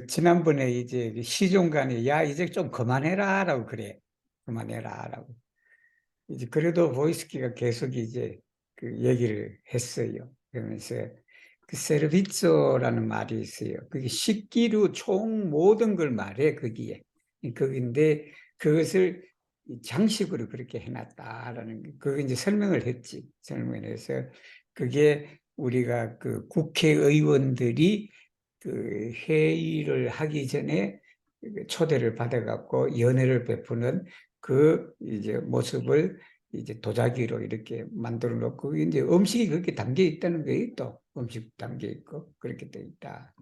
지난번에 이제 시종간에, 야, 이제 좀 그만해라, 라고 그래. 그만해라, 라고. 이제 그래도 보이스키가 계속 이제 그 얘기를 했어요. 그러면서 그 세르비조라는 말이 있어요. 그게 식기류 총 모든 걸 말해, 거기에. 거기인데 그것을 장식으로 그렇게 해놨다라는 게, 그거 이제 설명을 했지. 설명을 해서 그게 우리가 그 국회의원들이 그 회의를 하기 전에 초대를 받아갖고 연회를 베푸는 그 이제 모습을 이제 도자기로 이렇게 만들어 놓고, 이제 음식이 그렇게 담겨 있다는 거예요. 또 음식 담겨 있고 그렇게 돼 있다.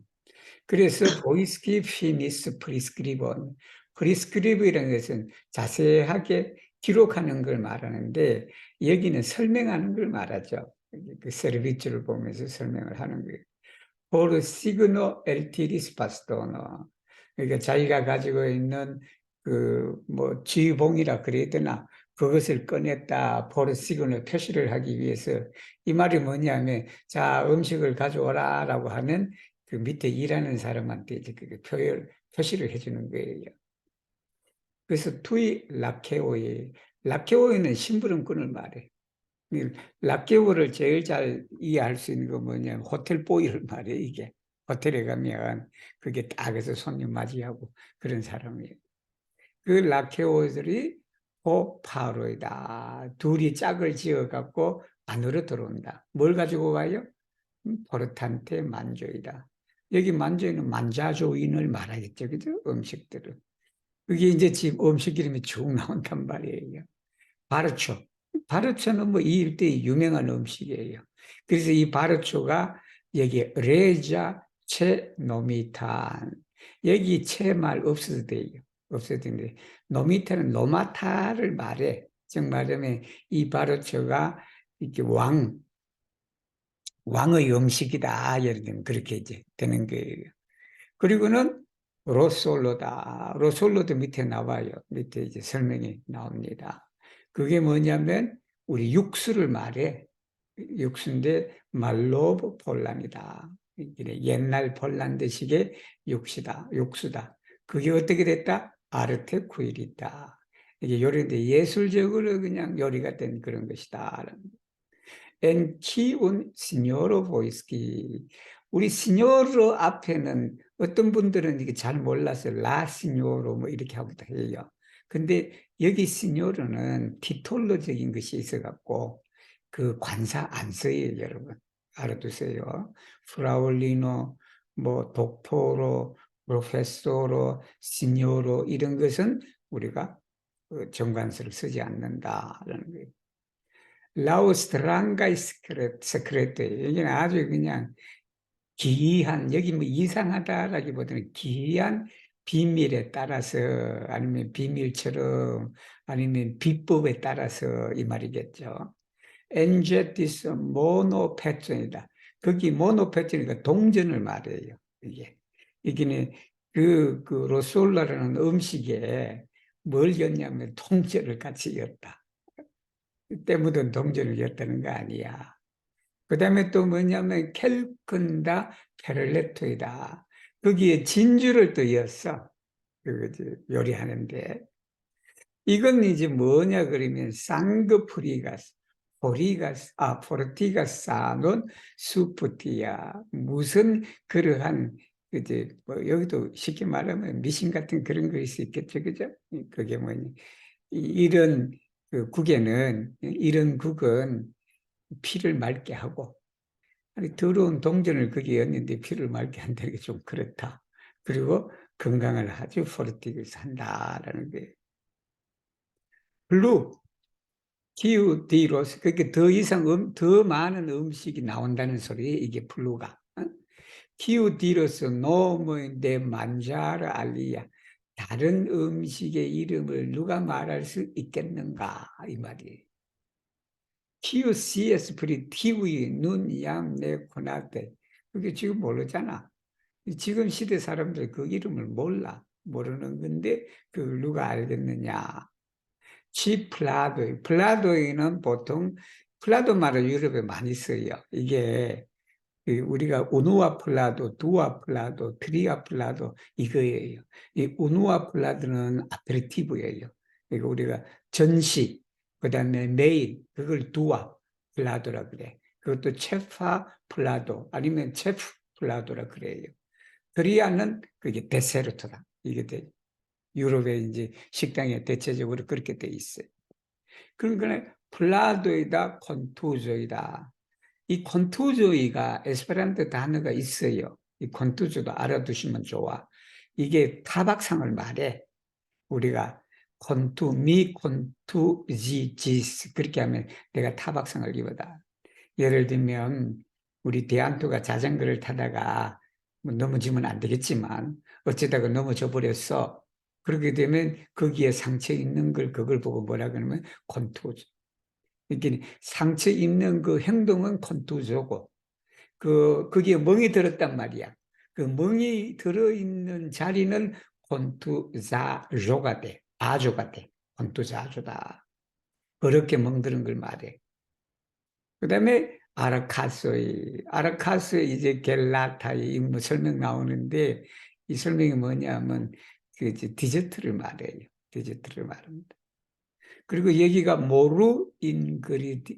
그래서 보이스키 피니스 프리스크리본, 프리스크리브라는 것은 자세하게 기록하는 걸 말하는데, 여기는 설명하는 걸 말하죠. 그 서비스를 보면서 설명을 하는 거예요. por signo el tiris bastono. 그러니까 자기가 가지고 있는 그 뭐 지봉이라 그래야 되나, 그것을 꺼냈다, por signo 표시를 하기 위해서. 이 말이 뭐냐면, 자, 음식을 가져오라라고 하는 그 밑에 일하는 사람한테 이제 그 표시를 해주는 거예요. 그래서 투이 라케오이, 라케오이는 심부름꾼을 말해. 락개오를 제일 잘 이해할 수 있는 거 뭐냐면 호텔 보이를 말이에요. 이게 호텔에 가면 그게 딱 해서 손님 맞이하고 그런 사람이에요. 그 락케오들이 포파로이다. 둘이 짝을 지어갖고 안으로 들어온다. 뭘 가지고 가요? 포르탄테 만조이다. 여기 만조이는 만자조인을 말하겠죠. 그죠? 음식들을. 그게 이제 지금 음식 이름이 쭉 나온단 말이에요. 바르초. 바르초는 뭐 이 일대의 유명한 음식이에요. 그래서 이 바르초가 여기 레자 채 노미탄. 여기 채 말 없어도 돼요. 없어도 되는데, 노미탄은 노마타를 말해. 즉 말하면 이 바르초가 이렇게 왕의 음식이다. 예를 들면 그렇게 이제 되는 거예요. 그리고는 로솔로다. 로솔로도 밑에 나와요. 밑에 이제 설명이 나옵니다. 그게 뭐냐면 우리 육수를 말해. 육수인데 말로브 폴란이다. 옛날 폴란드식의 육수다. 그게 어떻게 됐다? 아르테 쿠일이다. 이게 요리인데 예술적으로 그냥 요리가 된 그런 것이다. En 키운 시뇨로 보이스키. 우리 시뇨로 앞에는 어떤 분들은 이게 잘 몰라서 라 시뇨로 뭐 이렇게 하기도 해요. 근데 여기 시뇨로는 티톨로적인 것이 있어갖고 그 관사 안 써요, 여러분. 알아두세요. 프라울리노, 뭐 독토로, 프로페소로, 시뇨로 이런 것은 우리가 정관사를 쓰지 않는다라는 거예요. 라우스트랑가이 스크레트. 여기는 아주 그냥 기이한, 여기 뭐 이상하다라기보다는 기이한 비밀에 따라서, 아니면 비밀처럼, 아니면 비법에 따라서 이 말이겠죠. 엔제티스 모노패션이다. 거기 모노패션이니까 동전을 말해요. 이게 그 로솔라라는 음식에 뭘 였냐면 동전을 같이 였다. 때 묻은 동전을 였다는 거 아니야. 그 다음에 또 뭐냐면 켈큰다 페를레토이다. 거기에 진주를 또 였어. 요리하는데. 이건 이제 뭐냐 그러면 쌍거프리가스, 포르티가 쌓아놓은 수프티야. 무슨 그러한 이제 뭐 여기도 쉽게 말하면 미신 같은 그런 것일 수 있겠죠, 그죠? 그게 뭐니? 이런 그 국에는, 이런 국은 피를 맑게 하고, 아니, 더러운 동전을 거기에 였는데 피를 맑게 한다는 게 좀 그렇다. 그리고 건강을 아주 포르티게 산다라는 게. 블루, 기후 디로스, 그렇게 더 이상 더 많은 음식이 나온다는 소리에 이게 블루가. 기후 디로스 노무인데 만자르 알리야. 다른 음식의 이름을 누가 말할 수 있겠는가 이 말이에요. 키우 CS 프리 키위 눈, 양, 내, 코나테. 그게 지금 모르잖아. 지금 시대 사람들 그 이름을 몰라. 모르는 건데 그걸 누가 알겠느냐. 플라도이는 보통 플라도 말을 유럽에 많이 써요. 이게 우리가 우누와 플라도, 두와 플라도, 트리아 플라도 이거예요. 이 우누와 플라도는 아페리티브예요. 그러니까 우리가 전시, 그다음에 메인, 그걸 두와 플라도라 그래. 그것도 체파 플라도 아니면 체프 플라도라 그래요. 트리아는 그게 데세르트다. 이게 유럽의 이제 식당에 대체적으로 그렇게 돼 있어요. 그러니까 플라도이다, 콘투조이다. 이 콘투조이가 에스페란토 단어가 있어요. 이 콘투조도 알아두시면 좋아. 이게 타박상을 말해. 우리가 콘투, 미 콘투, 지스 그렇게 하면 내가 타박상을 입었다. 예를 들면 우리 대안토가 자전거를 타다가 뭐 넘어지면 안 되겠지만 어쩌다가 넘어져 버렸어. 그렇게 되면 거기에 상처 있는 걸 그걸 보고 뭐라 그러면 콘투조. 이렇게 상처 입는 그 행동은 콘투조고 거기에 멍이 들었단 말이야. 그 멍이 들어있는 자리는 콘투자조가 돼. 아조가 돼. 콘투자조다. 그렇게 멍드는 걸 말해. 그 다음에 아라카스의 이제 겔라타의 뭐 설명 나오는데 이 설명이 뭐냐면 그 디저트를 말해요. 디저트를 말합니다. 그리고 여기가 모루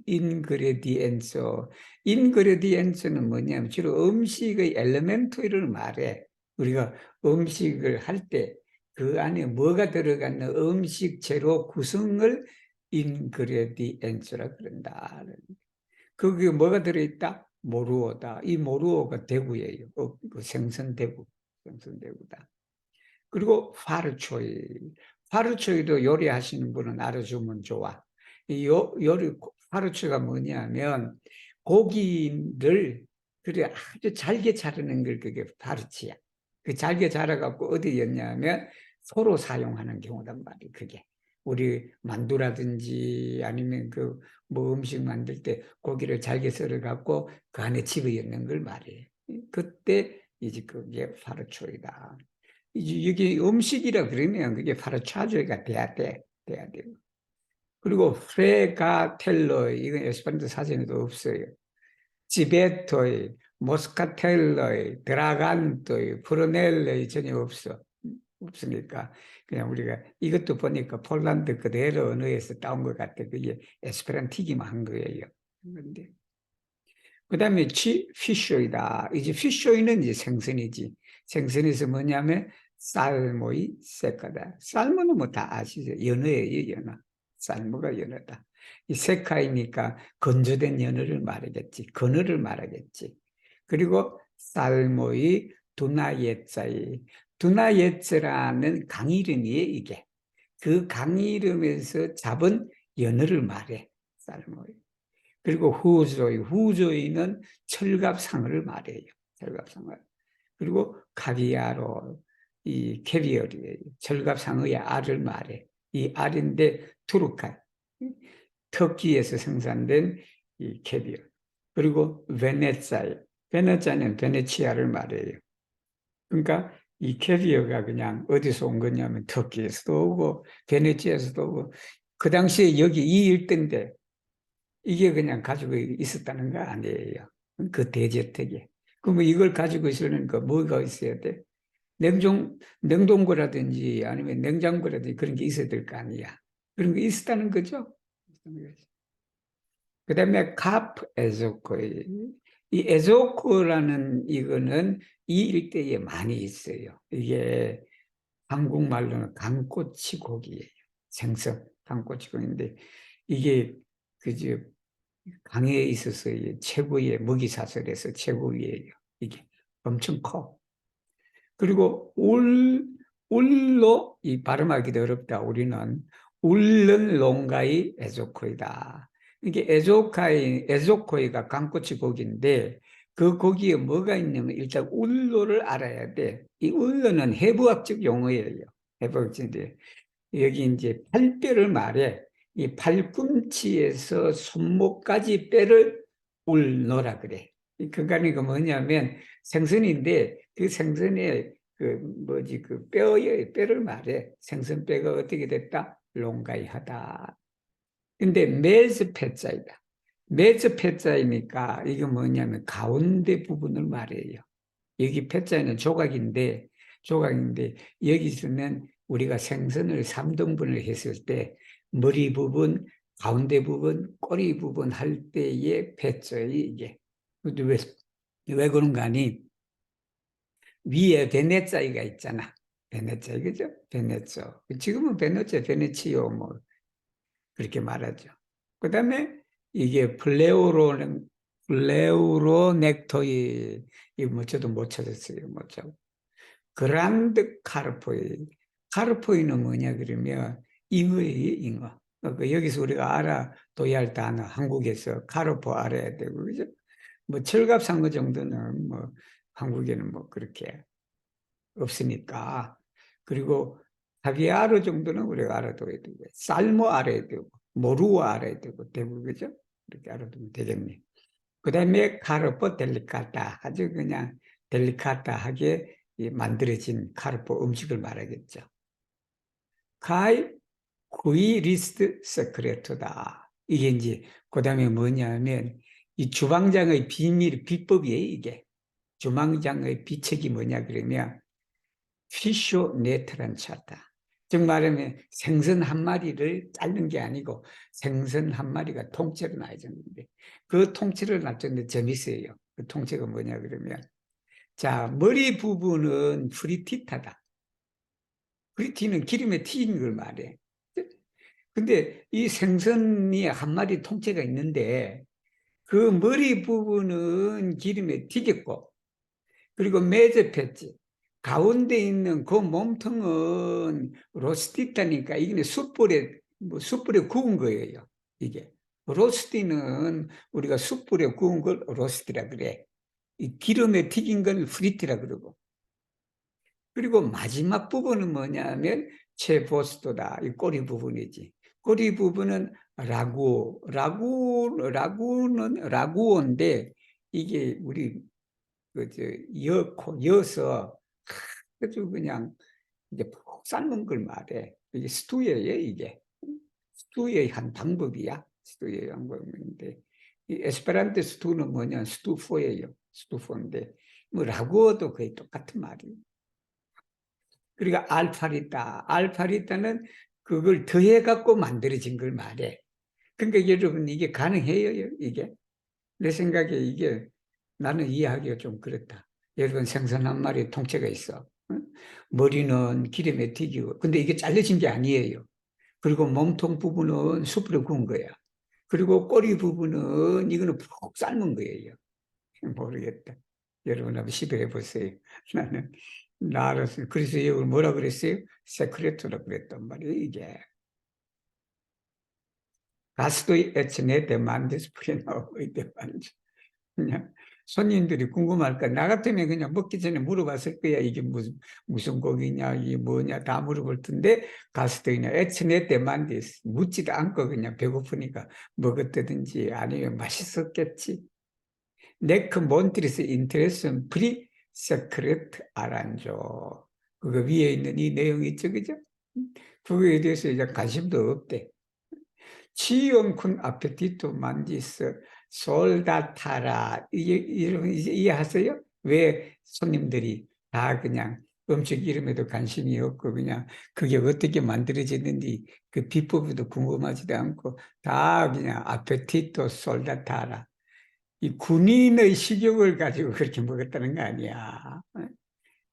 인그레디엔서. 인그레디엔서는 뭐냐면 주로 음식의 엘레멘트를 말해. 우리가 음식을 할 때 그 안에 뭐가 들어가는 음식 재료 구성을 인그레디엔서라 그런다. 거기에 뭐가 들어있다? 모루오다. 이 모루오가 대구예요. 그 생선대구. 생선대구다. 그리고 파르초이. 파르초이도 요리하시는 분은 알아주면 좋아. 이 요리, 파르초이가 뭐냐면 고기를 그래 아주 잘게 자르는 걸 그게 파르치야. 그 잘게 자라갖고 어디 였냐면 소로 사용하는 경우단 말이야, 그게. 우리 만두라든지 아니면 그 뭐 음식 만들 때 고기를 잘게 썰어갖고 그 안에 집어넣는 걸 말이에요. 그때 이제 그게 파르초이다. 이게 음식이라 그러면 그게 바로 차조가 돼야 돼. 돼야 돼요. 그리고 프레가텔로이, 이건 에스파란토 사전에도 없어요. 지베토이, 모스카텔로이, 드라간토이, 프로넬로이 전혀 없어. 없으니까 그냥 우리가 이것도 보니까 폴란드 그대로 언어에서 따온 것 같아. 그게 에스페란티기만 한 거예요. 그런데 그다음에 피쇼이다. 이제 피쇼이는 이제 생선이지. 생선에서 뭐냐면 살모이 세카다. 살모는 뭐 다 아시죠? 연어예요, 연어. 살모가 연어다. 이 세카이니까 건조된 연어를 말하겠지. 건어를 말하겠지. 그리고 살모이 두나예자이. 두나예자라는 강 이름이에요, 이게. 그 강 이름에서 잡은 연어를 말해. 살모이. 그리고 후조이는 철갑상어를 말해요. 철갑상어. 그리고 카비아로 이 캐비어리예요. 철갑상어의 알을 말해. 이 알인데 투르카, 터키에서 생산된 이 캐비어. 그리고 베네치아는 베네치아를 말해요. 그러니까 이 캐비어가 그냥 어디서 온 거냐면 터키에서도 오고 베네치아에서도 오고 그 당시에 여기 이 일대인데 이게 그냥 가지고 있었다는 거 아니에요. 그 대저택에. 그러면 이걸 가지고 있으려니까 뭐가 있어야 돼? 냉동고라든지 아니면 냉장고라든지 그런 게 있어야 될 거 아니야. 그런 게 있었다는 거죠. 그 다음에 에조코이. 이 에조코라는 이거는 이 일대에 많이 있어요. 이게 한국말로는 강꼬치 고기예요. 생선, 강꼬치 고기인데 이게 그저 강에 있어서 최고의 먹이사슬에서 최고위예요. 이게 엄청 커. 그리고 울로 이 발음하기도 어렵다. 우리는 울른 롱가이 에조코이다. 이게 에조코이가 강꼬치 고기인데 그 고기에 뭐가 있냐면 일단 울로를 알아야 돼. 이 울로는 해부학적 용어예요. 해부학적인데 여기 이제 팔뼈를 말해. 이 팔꿈치에서 손목까지 뼈를 울노라 그래. 그러니까 뭐냐면 생선인데 그 생선의 그 뭐지 그 뼈의 뼈를 말해. 생선뼈가 어떻게 됐다? 롱가이하다. 근데 메스페자이다. 매저 패자이니까 이게 뭐냐면 가운데 부분을 말해요. 여기 패자에는 조각인데 여기서는 우리가 생선을 3등분을 했을 때 머리 부분, 가운데 부분, 꼬리 부분 할 때의 패자이 이게. 근데 왜 그런가 하니 위에 베네자이가 있잖아. 베네자이 그죠? 베네조. 지금은 베네치오 뭐 그렇게 말하죠. 그 다음에 이게 플레우로 넥토이, 이뭐 저도 못 찾았어요. 못 찾. 그란드 카르포이. 카르포이는 뭐냐 그러면 잉어예요, 잉어. 그러니까 여기서 우리가 알아둬야 할 단어, 한국에서 카르포 알아야 되고, 그죠? 뭐 철갑상어 정도는 뭐 한국에는 뭐 그렇게 없으니까. 그리고 카비아르 정도는 우리가 알아둬야 되고, 살모 알아야 되고, 모루어 알아야 되고, 대부분 그죠? 이렇게 알아두면 되겠네. 그 다음에 카르포 델리카타, 아주 그냥 델리카타하게 만들어진 카르포 음식을 말하겠죠. 카이 구이 리스트 세크레토다. 이게 이제 그 다음에 뭐냐면 이 주방장의 비법이에요. 이게 주방장의 비책이 뭐냐 그러면 피쇼 네트란 차다. 즉 말하면 생선 한 마리를 자른 게 아니고 생선 한 마리가 통째로 놔줬는데 그 통째를 놔줬는데 재밌어요. 그 통째가 뭐냐 그러면 자 머리 부분은 프리티타다. 프리티는 기름에 튀긴 걸 말해. 근데 이 생선이 한 마리 통째가 있는데 그 머리 부분은 기름에 튀겼고 그리고 매접했지. 가운데 있는 그 몸통은 로스티타니까 이게 숯불에 구운 거예요. 이게 로스티는 우리가 숯불에 구운 걸 로스티라 그래. 이 기름에 튀긴 걸 프리티라 그러고. 그리고 마지막 부분은 뭐냐면 체보스토다. 이 꼬리 부분이지. 꼬리 부분은 라구온데 이게 우리 여서 아주 그냥 이제 푹 삶은 걸 말해. 이게 스투예요, 이게. 스투의 한 방법이야. 스투의 방법인데. 이 에스페란토 스투는 뭐냐? 스투포예요. 스투포인데. 뭐 라구어도 거의 똑같은 말이에요. 그리고 알파리타는 그걸 더해갖고 만들어진 걸 말해. 그러니까 여러분 이게 가능해요, 이게? 내 생각에 이게 나는 이해하기가 좀 그렇다. 여러분 생선 한 마리 통째가 있어. 응? 머리는 기름에 튀기고. 근데 이게 잘려진 게 아니에요. 그리고 몸통 부분은 숯불에 구운 거야. 그리고 꼬리 부분은 이거는 푹 삶은 거예요. 모르겠다. 여러분 한번 시도해 보세요. 나는 나 알았어요. 그래서 이걸 뭐라 그랬어요? 세크레토라 그랬단 말이에요. 이게 가스도이 에츠네 데만데스 프리나오이 데만데 그냥 손님들이 궁금할까? 나 같으면 그냥 먹기 전에 물어봤을 거야. 이게 무슨 고기냐, 이게 뭐냐, 다 물어볼 텐데, 가스도이냐, 에츠네 데만데스 묻지도 않고 그냥 배고프니까 먹었다든지 아니면 맛있었겠지. 네크 몬트리스 인테레슨 프리 세크레트 아란조. 그거 위에 있는 이 내용이 있죠, 그죠? 그거에 대해서 이제 관심도 없대. 치용쿤 아페티토 만디스 솔다타라. 여러분 이제 이해하세요? 왜 손님들이 다 그냥 음식 이름에도 관심이 없고 그냥 그게 어떻게 만들어졌는지 그 비법도 궁금하지도 않고 다 그냥 아페티토 솔다타라. 이 군인의 식욕을 가지고 그렇게 먹었다는 거 아니야.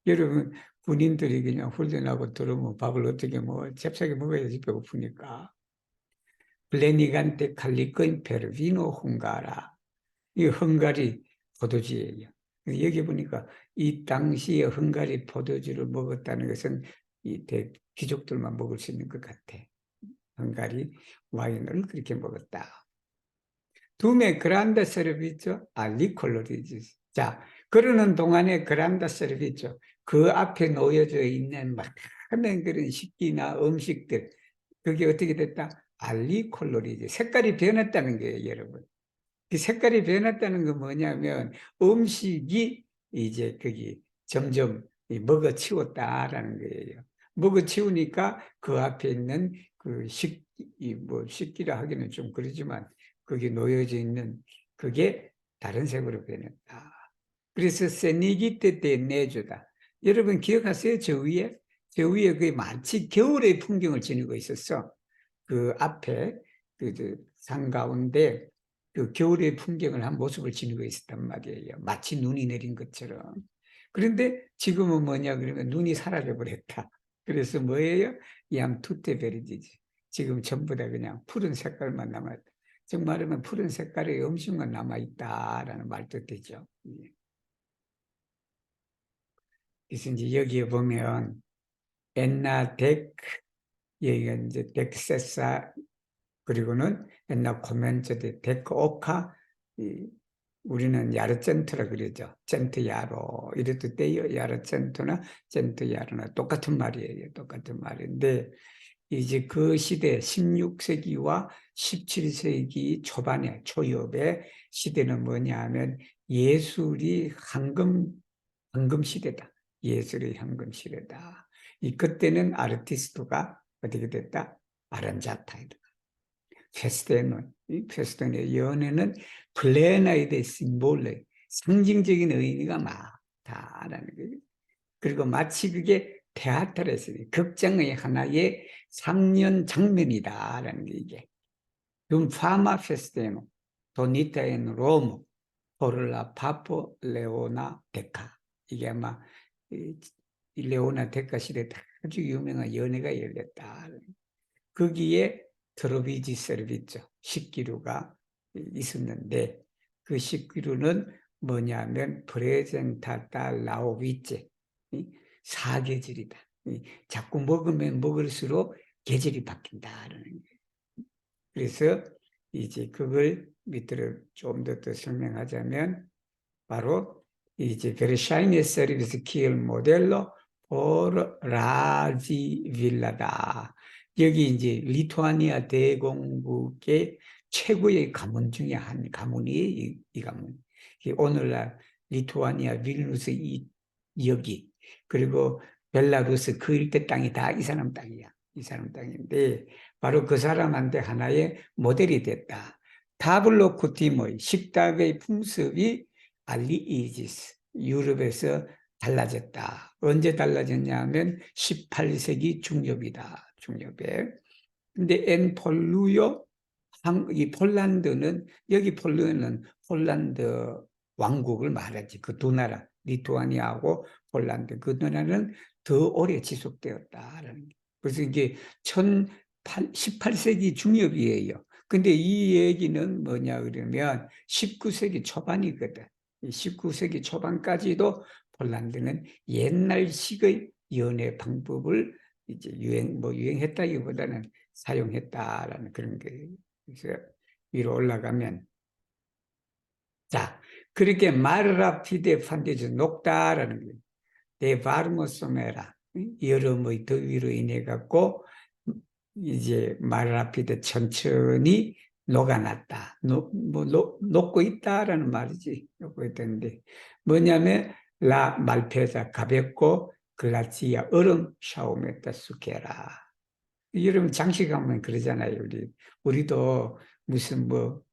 여러분, 군인들이 그냥 훈련하고 들어오면 밥을 어떻게 먹어? 잽싸게 먹어야지, 배고프니까. 플레니간테 칼리코인 페르비노 헝가라. 이 헝가리 포도주예요. 여기 보니까 이 당시에 헝가리 포도주를 먹었다는 것은 이 귀족들만 먹을 수 있는 것 같아. 헝가리 와인을 그렇게 먹었다. 두메 그란다 세르비죠? 리콜로리지. 자, 그러는 동안에 그란다 세르비죠. 그 앞에 놓여져 있는 많은 그런 식기나 음식들. 그게 어떻게 됐다? 알리콜로리지. 색깔이 변했다는 거예요, 여러분. 그 색깔이 변했다는 건 뭐냐면 음식이 이제 거기 점점 먹어치웠다라는 거예요. 먹어치우니까 그 앞에 있는 그 식기라 하기는 좀 그러지만 그게 놓여져 있는 그게 다른 색으로 변했다. 그래서 세니기테 때 내주다. 여러분 기억하세요? 저 위에 그게 마치 겨울의 풍경을 지니고 있었어. 그 앞에 산 가운데 그 겨울의 풍경을 한 모습을 지니고 있었단 말이에요. 마치 눈이 내린 것처럼. 그런데 지금은 뭐냐 그러면 눈이 사라져 버렸다. 그래서 뭐예요? 얌투테 베리디지. 지금 전부 다 그냥 푸른 색깔만 남았다. 즉 말하면 푸른 색깔의 음식만 남아있다라는 말도 되죠. 예. 그래서 이제 여기에 보면 엔나 덱, 여기가 이제 덱세사, 그리고는 옛날 코멘트데 데크 오카, 우리는 야르센트라 그러죠. 젠트 야로 이래도 돼요. 야르센트나 젠트 야로나 똑같은 말이에요. 똑같은 말인데 이제 그 시대 16세기와 17세기 초반에 초엽의 시대는 뭐냐 하면 예술이 황금 시대다. 예술의 황금 시대다. 그때는 아르티스트가 어떻게 됐다? 아란자타이다. 페스테노, 이 페스테노의 연애는 플레나이데 심볼레, 상징적인 의미가 많다라는 거예요. 그리고 마치 그게 테아트레스, 극장의 하나의 3년 장면이다라는 게 이게. 좀 파마 페스테노, 도니타엔 로모, 포를라 파포 레오나 데카. 이게 아마 이 레오나 데카 시대 아주 유명한 연애가 열렸다. 거기에 트로비지 서비죠. 식기류가 있었는데 그 식기류는 뭐냐면 프레젠타타 라오비제, 사계절이다. 자꾸 먹으면 먹을수록 계절이 바뀐다라는 거예요. 그래서 이제 그걸 밑으로 좀 더 설명하자면 바로 이제 베르샤이네 서비스 키엘 모델로 por 라지 빌라다. 여기 이제 리투아니아 대공국의 최고의 가문 중에 한 가문이 이 가문. 오늘날 리투아니아 빌누스 이 여기, 그리고 벨라루스 그 일대 땅이 다 이 사람 땅이야. 이 사람 땅인데 바로 그 사람한테 하나의 모델이 됐다. 타블로 쿠티모의 식탁의 풍습이 알리이지스, 유럽에서 달라졌다. 언제 달라졌냐 하면 18세기 중엽이다. 중엽에. 근데 엔 폴루요, 이 폴란드는, 여기 폴루는 폴란드 왕국을 말하지. 그 두 나라, 리투아니아하고 폴란드. 그 나라는 더 오래 지속되었다라는 게. 그래서 이게 18세기 중엽이에요. 근데 이 얘기는 뭐냐 그러면 19세기 초반이거든. 19세기 초반까지도 폴란드는 옛날식의 연애 방법을 이제 유행했다기보다는 사용했다라는 그런 거예요. 그래서 위로 올라가면, 자, 그렇게 마르라피데 판데즈 녹다라는 거예요. 데바르모소메라, 여름의 더위로 인해 갖고 이제 마르라피데 천천히 녹아났다. 녹고 있다라는 말이지. 녹고 있다는데 뭐냐면 라 말페자 가볍고 글라치아 얼음 샤오메타 수케라. 여러분 장식하면 그러잖아요. 우리도 무슨 뭐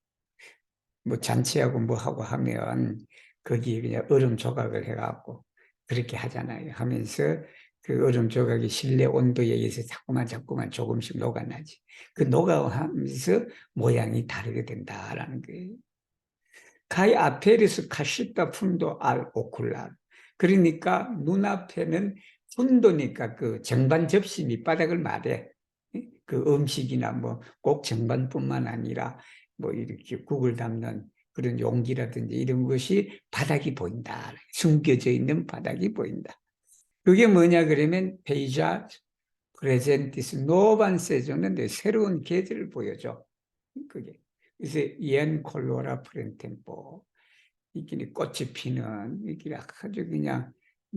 잔치하고 뭐 하고 하면 거기에 그냥 얼음 조각을 해갖고 그렇게 하잖아요. 하면서 그 얼음 조각이 실내 온도에 의해서 자꾸만 조금씩 녹아나지. 그 녹아하면서 모양이 다르게 된다라는 거예요. 카이 아페리스 카시타 푼도 알 오쿨라. 그러니까 눈앞에는 푼도니까 그 쟁반 접시 밑바닥을 말해. 그 음식이나 뭐 꼭 쟁반뿐만 아니라 뭐 이렇게 국을 담는 그런 용기라든지 이런 것이 바닥이 보인다. 숨겨져 있는 바닥이 보인다. 그게 뭐냐 그러면 페이자 프레젠티스 노반 세조는 새로운 계절을 보여줘. 그게. 그래서 옌 콜로라 프렌템포. 이끼리 꽃이 피는, 이끼리 아주 그냥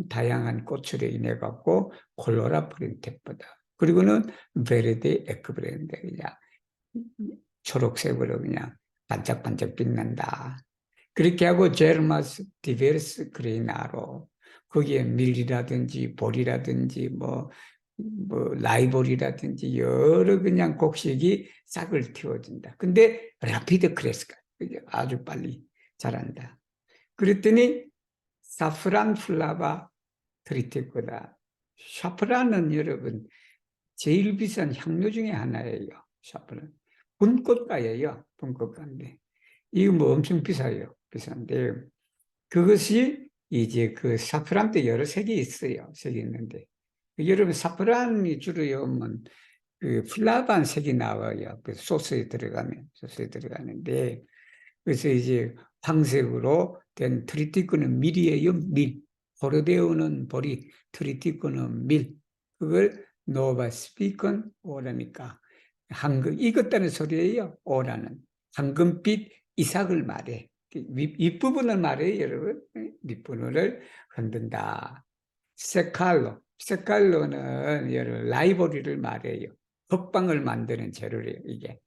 다양한 꽃으로 인해 갖고 콜로라 프렌템포다. 그리고는 베르데 에크브렌데 그냥 초록색으로 그냥 반짝반짝 빛난다. 그렇게 하고 제르마스 디베르스 그레이나로 거기에 밀이라든지 볼이라든지 뭐 뭐 라이벌이라든지 여러 그냥 곡식이 싹을 틔워준다. 근데 라피드 크레스가 아주 빨리 자란다. 그랬더니 사프란 플라바 트리티코다. 샤프란은 여러분 제일 비싼 향료 중에 하나예요. 샤프란 분꽃가예요. 분꽃가인데 이거 뭐 엄청 비싸요. 비싼데 그것이 이제 그 사프란 때 여러 색이 있어요. 색이 있는데 여러분 사프란이 주로 오면 그 플라반 색이 나와요. 그 소스에 들어가는데 그래서 이제 황색으로 된 트리티코는 밀이에요. 밀. 포르데오는 보리, 트리티코는 밀. 그걸 노바 스피컨 오라니까 황금 익었다는 소리예요. 오라는 황금빛 이삭을 말해. 윗부분을 말해요, 여러분. 윗부분을 흔든다. 세칼로는 여러분 라이보리를 말해요. 헛방을 만드는 재료래요, 이게.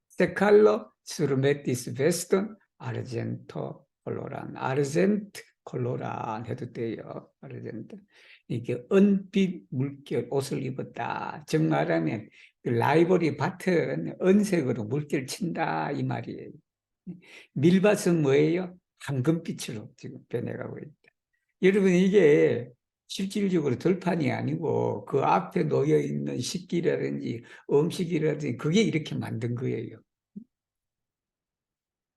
세칼로 스루메티스 베스톤 아르젠토 콜로란 아르젠트 콜로란 해도 돼요. 아르젠트 이게 은빛 물결 옷을 입었다. 즉 말하면 라이벌이 밭은 은색으로 물결 친다 이 말이에요. 밀밭은 뭐예요? 황금빛으로 지금 변해가고 있다. 여러분 이게 실질적으로 들판이 아니고 그 앞에 놓여 있는 식기라든지 음식이라든지 그게 이렇게 만든 거예요.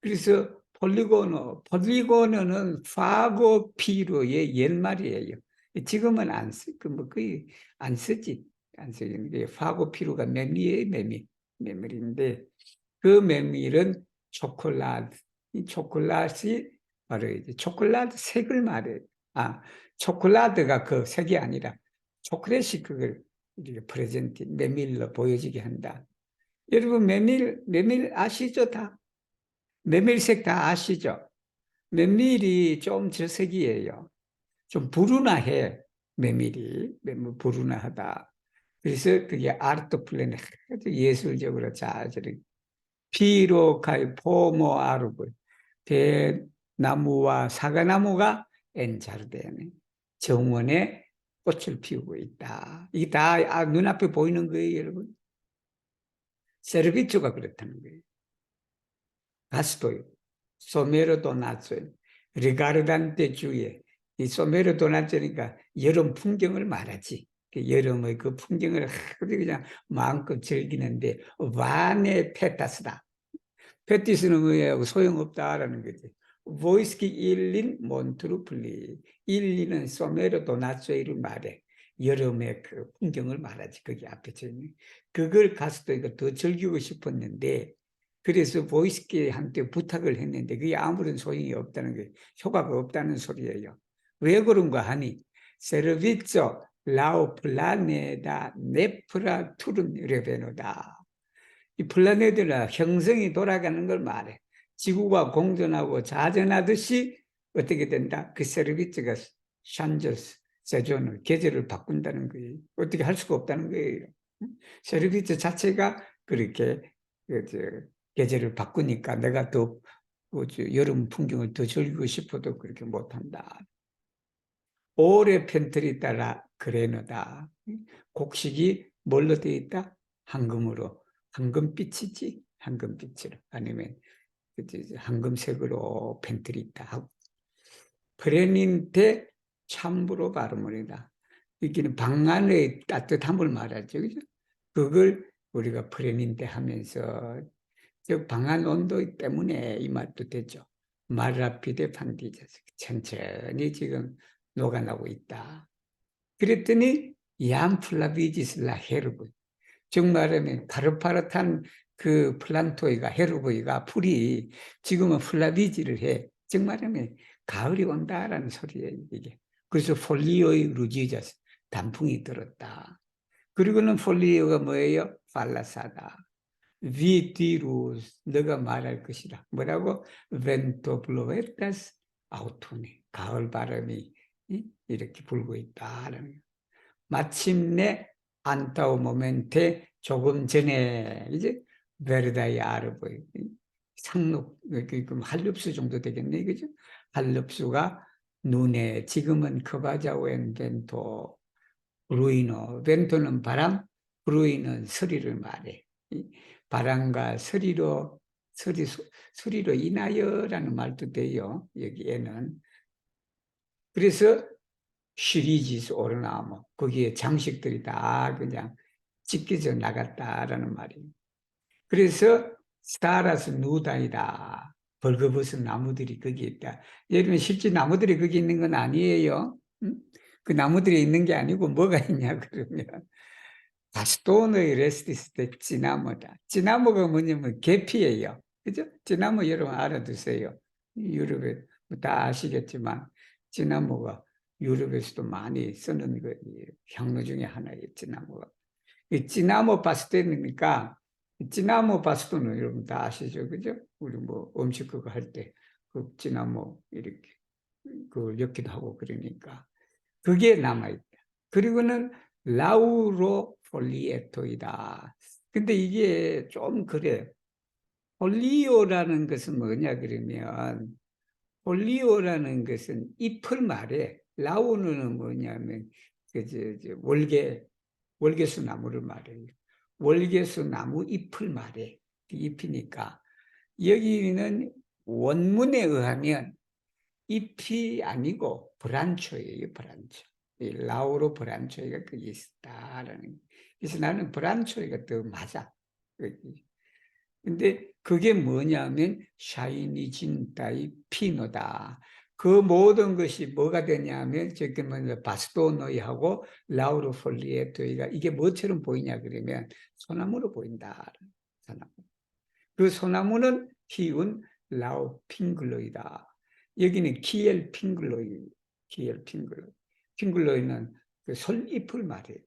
그래서 폴리고노는 파고피로의 옛말이에요. 지금은 안 쓰, 뭐 거의 안 쓰지. 안 쓰는데 파고피로가 메밀이에요, 메밀. 메밀인데 그 메밀은 초콜릿. 이 초콜릿이 바로 이제 초콜릿 색을 말해요. 아, 초콜릿가 그 색이 아니라 초콜릿이 그걸 이렇게 프레젠트, 메밀로 보여지게 한다. 여러분 메밀 아시죠? 다? 메밀색 다 아시죠? 메밀이 좀 저색이에요. 좀 불운하해. 메밀이 불운하다. 그래서 그게 아르트 플레네 아주 예술적으로 잘 저렇게 피로카이 포모 아르고 대나무와 사과나무가 엔자르데네 정원에 꽃을 피우고 있다. 이게 다 눈앞에 보이는 거예요, 여러분. 세르비초가 그렇다는 거예요. 가스토요. 소메로 도나츠 리가르단테 주에 이 소메로 도나츠니까 여름 풍경을 말하지. 그 여름의 그 풍경을 그냥 마음껏 즐기는데 와네 페타스다. 페티스는 뭐예요? 소용없다라는 거지. 보이스키 일린 몬트루플리 일리는 소메로 도나츠이를 말해. 여름의 그 풍경을 말하지. 거기 앞에 저 있는 그걸 가스토이가 더 즐기고 싶었는데 그래서 보이스키한테 부탁을 했는데 그게 아무런 소용이 없다는 게 효과가 없다는 소리예요. 왜 그런가 하니 세르비조 라오 플라네다 네프라 투른 레베노다. 이 플라네드나 형성이 돌아가는 걸 말해. 지구가 공전하고 자전하듯이 어떻게 된다? 그 세르비조가 샨저스 세존을 계절을 바꾼다는 거예요. 어떻게 할 수가 없다는 거예요. 세르비조 자체가 그렇게 계절을 바꾸니까 내가 더 여름 풍경을 더 즐기고 싶어도 그렇게 못한다. 오래 펜트리 따라 그레너다. 곡식이 뭘로 되어 있다? 황금으로. 황금빛이지? 황금빛으로. 아니면 황금색으로 펜트리 있다 하고. 프레닌테 참부로 발음을이다. 이기는 방안의 따뜻함을 말하죠. 그죠? 그걸 우리가 프레닌테 하면서 즉 방한 온도 때문에 이 맛도 되죠. 마라피데 판디자 천천히 지금 녹아나고 있다. 그랬더니 얌플라비지슬라 헤르브 즉 말하면 파릇파릇한 그 플란토이가 헤르브이가 풀이 지금은 플라비지를 해. 즉 말하면 가을이 온다라는 소리예요 이게. 그래서 폴리오의 루지자스 단풍이 들었다. 그리고는 폴리오가 뭐예요? 팔라사다. 비디루스 너가 말할 것이라 뭐라고 벤토 블로에타스 아우토니 가을 바람이 이렇게 불고 있다라는 마침내 안타오 모멘테 조금 전에 이제 베르다이 아르보이 상록 한릅수 정도 되겠네 그죠 한릅수가 눈에 지금은 크바자오엔 벤토 브루이노, 벤토는 바람, 브루이는 서리를 말해. 바람과 서리로 인하여라는 말도 돼요. 여기에는. 그래서 시리지스 오르나무, 거기에 장식들이 다 그냥 찢겨져 나갔다라는 말이에요. 그래서 스타라스 누다이다. 벌거벗은 나무들이 거기 있다. 여러분 실제 나무들이 거기 있는 건 아니에요. 응? 그 나무들이 있는 게 아니고 뭐가 있냐 그러면 바스토너의 레스티스 때 찌나무다. 찌나무가 뭐냐면 계피예요. 그죠? 찌나무 여러분 알아두세요. 유럽에 다 아시겠지만 찌나무가 유럽에서도 많이 쓰는 그 향료 중에 하나예요. 찌나무가. 이 찌나무 파스텔이니까 찌나무 파스토는 여러분 다 아시죠, 그죠? 우리 뭐 음식 그거 할 때 그 찌나무 이렇게 그 엮기도 하고 그러니까 그게 남아있다. 그리고는 라우로 폴리에토이다. 근데 이게 좀 그래. 폴리오라는 것은 뭐냐 그러면 폴리오라는 것은 잎을 말해. 라우는 뭐냐면 월계수 나무를 말해요. 월계수 나무 잎을 말해. 그 잎이니까 여기는 원문에 의하면 잎이 아니고 브란초예요. 브란초. 라우로 브란초이가 거기 있다라는. 그래서 나는 브란초이가 더 맞아. 근데 그게 뭐냐면 샤이니진 따이 피노다. 그 모든 것이 뭐가 되냐면 저기 먼저 바스토노이하고 라우로 폴리에토이가 이게 뭐처럼 보이냐 그러면 소나무로 보인다. 소나무. 그 소나무는 키운 라우 핑글로이다. 여기는 키엘 핑글로이, 키엘 핑글로이. 핑글로이는 그 솔잎을 말해요.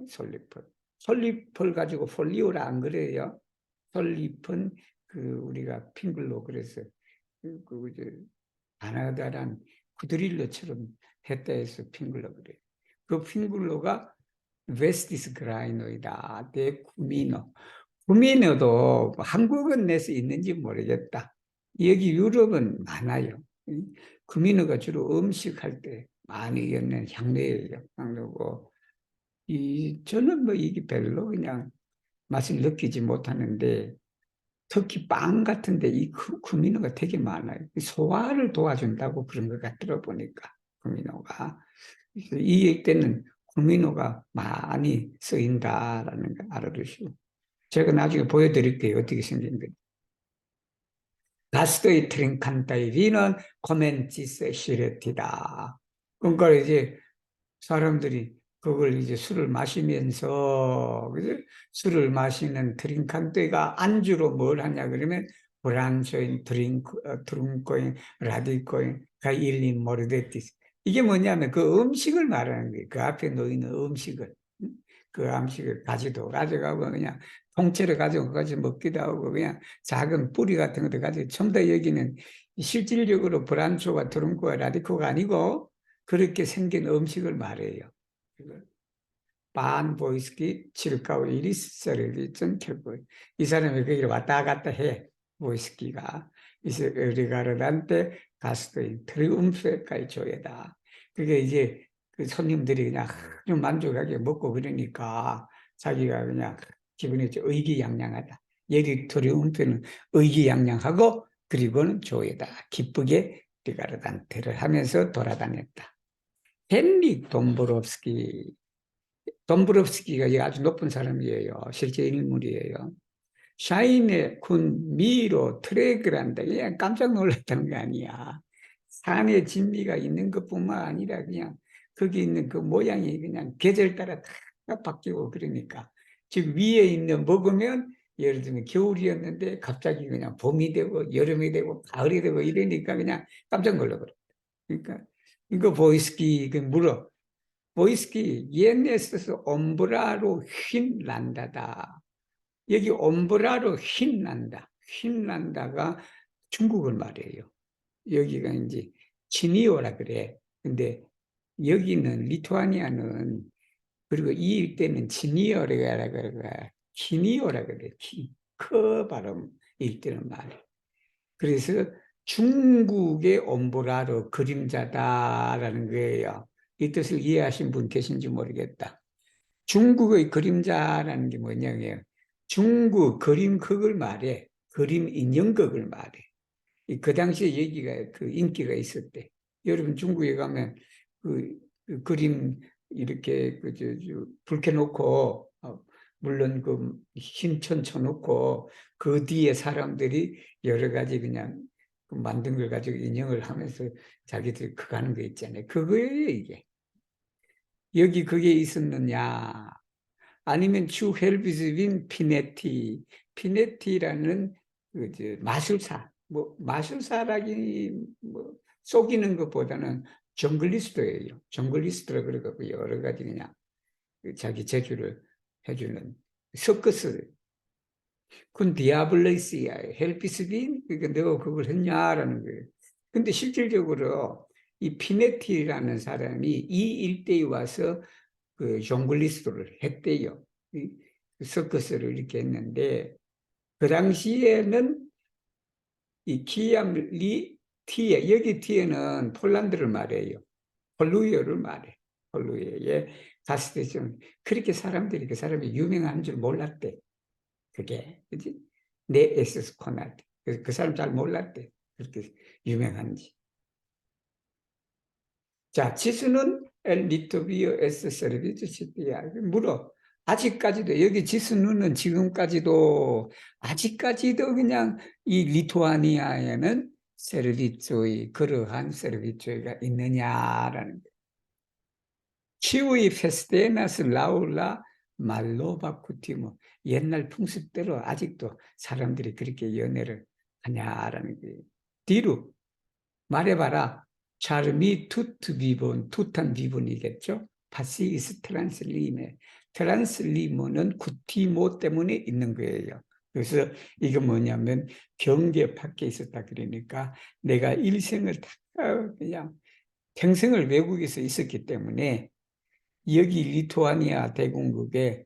솔잎을. 솔잎을 가지고 폴리오라 안 그래요? 솔잎은 그 우리가 핑글로 그래서 가나다란 구드릴러처럼 했다 해서 핑글로 그래요. 그 핑글로가 웨스티스 그라이노이다. 대구미노. 구미노도 한국은 내서 있는지 모르겠다. 여기 유럽은 많아요. 구미노가 주로 음식할 때 많이 엮는 향료예요. 향료고 저는 뭐 이게 별로 그냥 맛을 느끼지 못하는데 특히 빵 같은데 이 구미노가 되게 많아요. 소화를 도와준다고 그런 것 같더라 보니까 구미노가. 이 때는 구미노가 많이 쓰인다라는 걸 알아두시고 제가 나중에 보여드릴게요. 어떻게 생긴지. 가스토이 트링칸타이 비는 코멘치스 시레티다. 그러니까 이제 사람들이 그걸 이제 술을 마시면서 그죠? 술을 마시는 드링칸테가 안주로 뭘 하냐 그러면 브란초인 트run코인 라디코인 가일린 모르데티스 이게 뭐냐면 그 음식을 말하는 거예요. 그 앞에 놓이는 음식을 그 음식을 가져가고 그냥 통째로 가지고 가지 먹기도 하고 그냥 작은 뿌리 같은 것도 가지고 전부 다 여기는 실질적으로 브란초가 트run코가 라디코가 아니고 그렇게 생긴 음식을 말해요. 반 보이스키 칠카우 이리스서를 전철고 이 사람이 거기를 왔다 갔다 해 보이스키가 이제 리가르단테 가스토인 트리움프까지 줘야다. 그게 이제 그 손님들이 그냥 아주 만족하게 먹고 그러니까 자기가 그냥 기분이 좀 의기양양하다. 예리 트리움프는 의기양양하고 그리고는 조에다 기쁘게 리가르단테를 하면서 돌아다녔다. 헨리 돔브롭스키가 아주 높은 사람이에요. 실제 인물이에요. 샤인의 군 미로 트레그란다. 그냥 깜짝 놀랐다는 거 아니야. 산에 진미가 있는 것뿐만 아니라 그냥 거기 있는 그 모양이 그냥 계절 따라 다 바뀌고 그러니까. 즉 위에 있는 먹으면 예를 들면 겨울이었는데 갑자기 그냥 봄이 되고 여름이 되고 가을이 되고 이러니까 그냥 깜짝 놀라버려. 그러니까 이거 보이스키 그 물어. 보이스키 옛날에 써서 옴브라로 흰난다다. 여기 옴브라로 흰난다. 흰난다가 중국을 말해요. 여기가 이제 치니오라 그래. 근데 여기는 리투아니아는 그리고 이 일대는 치니오라 그래. 키니오라 그래. 커 발음 일대는 말이에요. 그래서 중국의 옴브라로 그림자다라는 거예요. 이 뜻을 이해하신 분 계신지 모르겠다. 중국의 그림자라는 게 뭐냐면 중국 그림극을 말해. 그림 인형극을 말해. 그 당시에 여기가 그 인기가 있었대. 여러분 중국에 가면 그 그림 이렇게 불 켜놓고 물론 그 흰천 쳐놓고 그 뒤에 사람들이 여러 가지 그냥 그 만든 걸 가지고 인형을 하면서 자기들 그거 하는 거 있잖아요. 그거예요 이게. 여기 그게 있었느냐? 아니면 주 헬비스빈 피네티, 피네티라는 마술사, 뭐 마술사라기 뭐 속이는 것보다는 정글리스트예요. 정글리스트라 그래갖고 여러 가지 그냥 그 자기 재주를 해주는 서커스. 그건 디아블레시아, 헬비스빈, 그러니까 내가 그걸 했냐라는 거예요. 근데 실질적으로 이 피네티라는 사람이 이 일대에 와서 그 종글리스트를 했대요. 서커스를 이렇게 했는데 그 당시에는 이 키암리 티에 여기 티에는 폴란드를 말해요. 폴루이어를 말해. 폴루이어에 갔을 때 좀 그렇게 사람들이 그 사람이 유명한 줄 몰랐대. 그게 그지? 네 에스스 코나트 그 사람 잘 몰랐대. 그렇게 유명한지. 자, 지수는 엘 리토비오 에스 세르비주 시티야. 물어. 아직까지도 여기 지수는 지금까지도 아직까지도 그냥 이 리투아니아에는 세르비조의 그러한 세르비조가 있느냐라는 거예요. 키우이 페스테나스 라울라 말로바쿠티모 옛날 풍습대로 아직도 사람들이 그렇게 연애를 하냐라는 거예요. 뒤로 말해봐라. 샤르미 투트 비본, 투탄 비본이겠죠? 파시스 트란슬리메. 트란슬리머는 구티모 때문에 있는 거예요. 그래서 이거 뭐냐면 경계 밖에 있었다 그러니까 내가 일생을 다 그냥 평생을 외국에서 있었기 때문에 여기 리투아니아 대공국에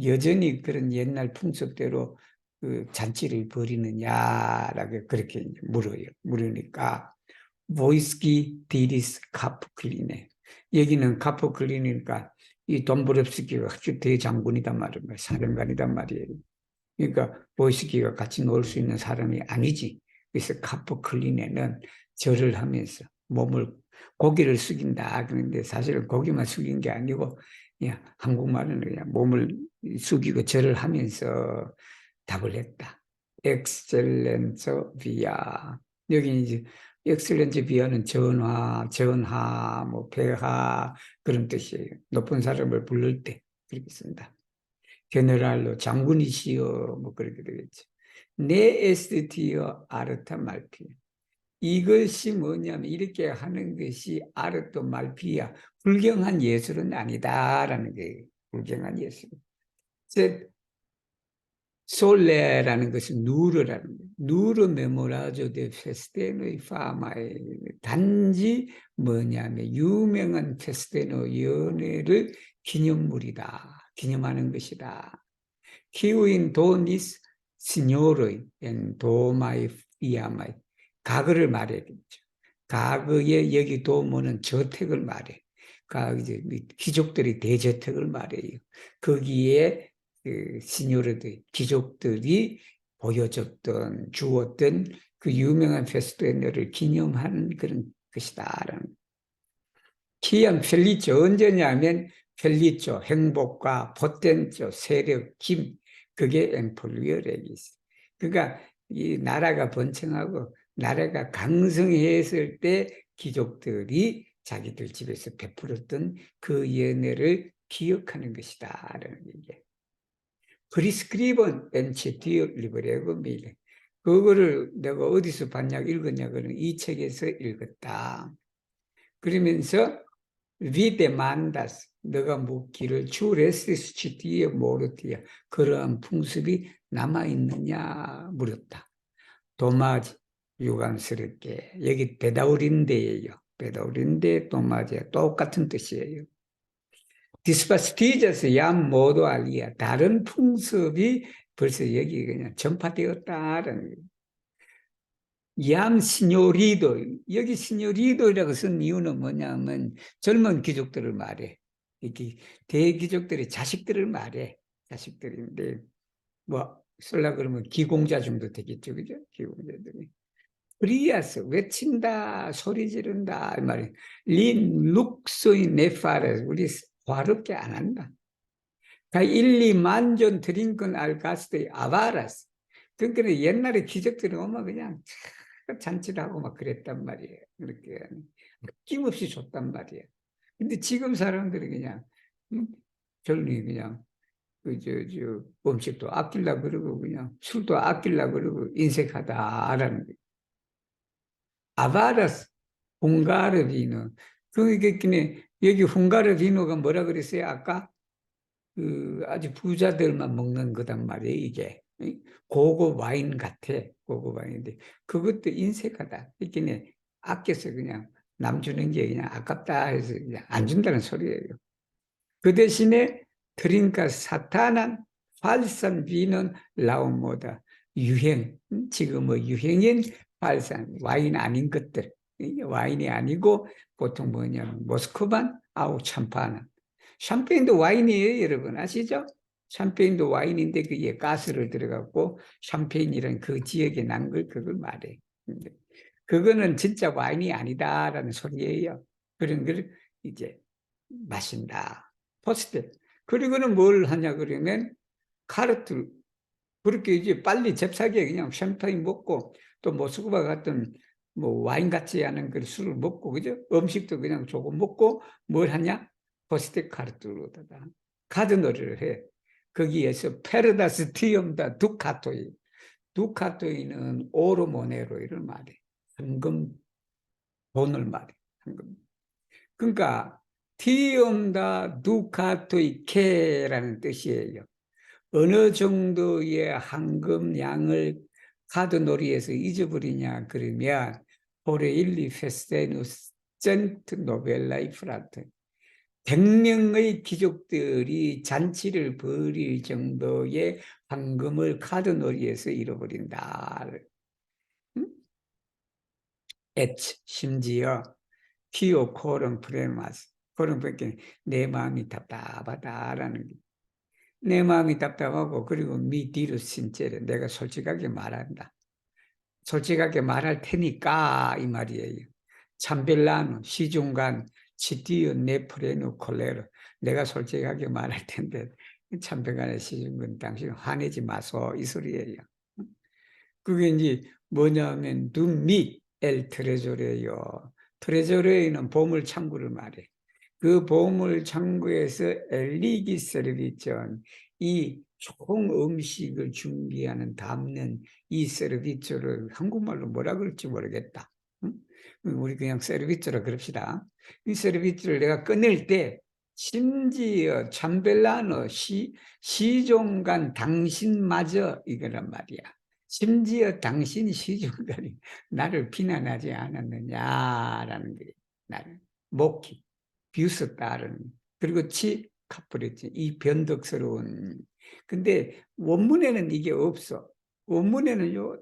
여전히 그런 옛날 풍습대로 그 잔치를 벌이느냐라고 그렇게 물어요. 물으니까 보이스키 디리스 카프클리네. 여기는 카프클리니까 이 돈브레프스키가 아주 대장군이단 말이에요. 사령관이단 말이에요. 그러니까 보이스키가 같이 놀 수 있는 사람이 아니지. 그래서 카프클리네는 절을 하면서 몸을 고개를 숙인다. 그런데 사실은 고개만 숙인 게 아니고 그냥 한국말은 그냥 몸을 숙이고 절을 하면서 답을 했다. 엑셀렌서 비아. 여기 이제 엑셀렌스 비아는 전하, 전하, 뭐 폐하 그런 뜻이에요. 높은 사람을 부를 때 그렇게 쓴다. 제네랄로 장군이시여 뭐 그렇게 되겠죠. 네 에스티어 아르타 말피. 이것이 뭐냐면 이렇게 하는 것이 아르토 말피야. 불경한 예술은 아니다라는 거예요. 불경한 예술. 솔레라는 것은 누르라는 거예요. 누르 메모라조 데 페스테노이 파마에 단지 뭐냐면 유명한 페스테노 연회를 기념물이다. 기념하는 것이다. 키우인 도니스 시뇨르이 엔 도마이 피아마이 과거를 말해야겠죠. 과거에 여기 도모는 저택을 말해. 이제 귀족들이 대저택을 말해요. 거기에 그 시뇨르들 귀족들이 보여줬던 주었던 그 유명한 페스티벌을 기념하는 그런 것이다라는. 키안 펠리초 언제냐면 펠리초 행복과 포텐초 세력 힘 그게 엠폴리오 레기스. 그러니까 이 나라가 번창하고 나라가 강성했을 때 귀족들이 자기들 집에서 베풀었던 그 연회를 기억하는 것이다라는 얘기예요. 프리스크리본 엔체티오 리브레고 미래. 그거를 내가 어디서 봤냐 읽었냐 그러면 이 책에서 읽었다. 그러면서 위데만다스 너가 묻기를 주 레스티티에 모르티야 그러한 풍습이 남아있느냐 물었다. 도마지 유감스럽게 여기 베다우린데예요. 베다우린데 도마지야 똑같은 뜻이에요. 디스파스티저스 얌 모두 알리야 다른 풍습이 벌써 여기 그냥 전파되었다라는 거예요. 얌 시뇨리도 여기 시뇨리도라고 쓴 이유는 뭐냐면 젊은 귀족들을 말해. 이렇게 대기족들이 자식들을 말해. 자식들인데 뭐 쓸라 그러면 기공자 정도 되겠죠, 그죠? 기공자들이. 브리아스 외친다 소리 지른다 이 말이 린 룩소이 네파레 우리 화롭게 안 한다. 가 일리 만존 드링큰 알가스데 아바라스. 그러니까 옛날에 귀족들은 오면 그냥 잔치를 하고 막 그랬단 말이에요. 그렇게 아낌없이 줬단 말이에요. 근데 지금 사람들이 그냥 별로 그냥 음식도 아끼려고 그러고 그냥 술도 아끼려고 그러고 인색하다라는 거예요. 아바라스 헝가르 비누. 그게 여기 헝가르 비누가 뭐라 그랬어요? 아까 그 아주 부자들만 먹는 거단 말이에요. 이게 고급 와인 같아. 고급 와인인데 그것도 인색하다. 이게 아껴서 그냥 남 주는 게 그냥 아깝다 해서 그냥 안 준다는 소리예요. 그 대신에 드링카 사탄한 발산 비는 라운모다 유행 지금 뭐 유행인 발산 와인 아닌 것들 와인이 아니고 보통 뭐냐면 모스크반 아우 샴파나 샴페인도 와인이에요 여러분 아시죠? 샴페인도 와인인데 그게 가스를 들어갔고 샴페인이란 그 지역에 난 걸 그걸 말해 그거는 진짜 와인이 아니다라는 소리예요. 그런 걸 이제 마신다. 포스트. 그리고는 뭘 하냐 그러면 카르트 그렇게 이제 빨리 잽싸게 그냥 샴페인 먹고 또 모스크바 같은 뭐 와인 같지 않은 그 술을 먹고 그죠? 음식도 그냥 조금 먹고 뭘 하냐? 포스트 카르트로다가 카드놀이를 해. 거기에서 페르다스 티엄다 두카토이. 두카토이는 오로모네로이를 말해. 현금 돈을 말해. 현금. 그러니까 티움다 두카토이 케라는 뜻이에요. 어느 정도의 황금량을 카드놀이에서 잊어버리냐 그러면 포레일리 페스테누스 젠트 노벨라이 프라트 100명의 귀족들이 잔치를 벌일 정도의 황금을 카드놀이에서 잃어버린다. 응? 심지어 키오 코른 프레마스 코른 프레마스 내 마음이 답답하다라는 내 마음이 답답하고 그리고 미디르 신체를 내가 솔직하게 말한다. 솔직하게 말할 테니까 이 말이에요. 참벨라노 시중간 치티어 네프레노 콜레로 내가 솔직하게 말할 텐데 참벨간의 시중간 당신 화내지 마소 이 소리예요. 그게 이제 뭐냐면 눈밑 엘 트레조레요. 트레조레는 보물 창구를 말해. 그 보물 창구에서 엘리기 세르비전 이 좋은 음식을 준비하는 담는 이 세르비조를 한국말로 뭐라 그럴지 모르겠다. 응? 우리 그냥 세르비조라 그럽시다. 이 세르비조를 내가 꺼낼 때 심지어 참벨라노 시종간 당신마저 이거란 말이야. 심지어 당신 시종간이 나를 비난하지 않았느냐라는 거예요. 나를 목히 비웃었다는 그리고 치 카프레지 이 변덕스러운 근데 원문에는 이게 없어. 원문에는요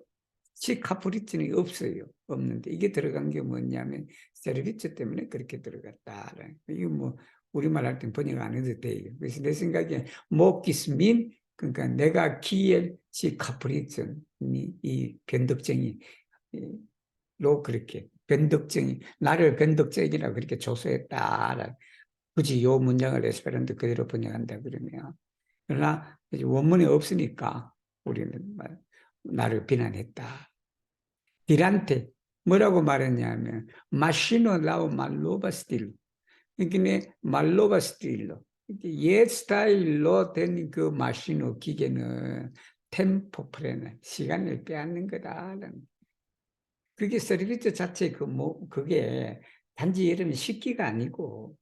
치 카프리츠는 없어요. 없는데 이게 들어간 게 뭐냐면 세르비츠 때문에 그렇게 들어갔다. 이거 뭐 우리말 할 땐 번역 안 해도 돼요. 그래서 내 생각에 모키스민 그러니까 내가 기엘 치 카프리츠 이 변덕쟁이 로 그렇게 변덕쟁이 나를 변덕쟁이라 그렇게 조소했다. 굳이 요 문장을 에스페란토 그대로 번역한다 그러면 그러나 원문이 없으니까 우리는 나를 비난했다. 딜한테 뭐라고 말했냐면 마시노 라우 말로바 스틸 그러니까 말로바 스틸로 옛 스타일로 된 그 마시노 기계는 템포 프레는 시간을 빼앗는 거다라는 그게 서비스 자체 그게 단지 예를 들면 식기가 아니고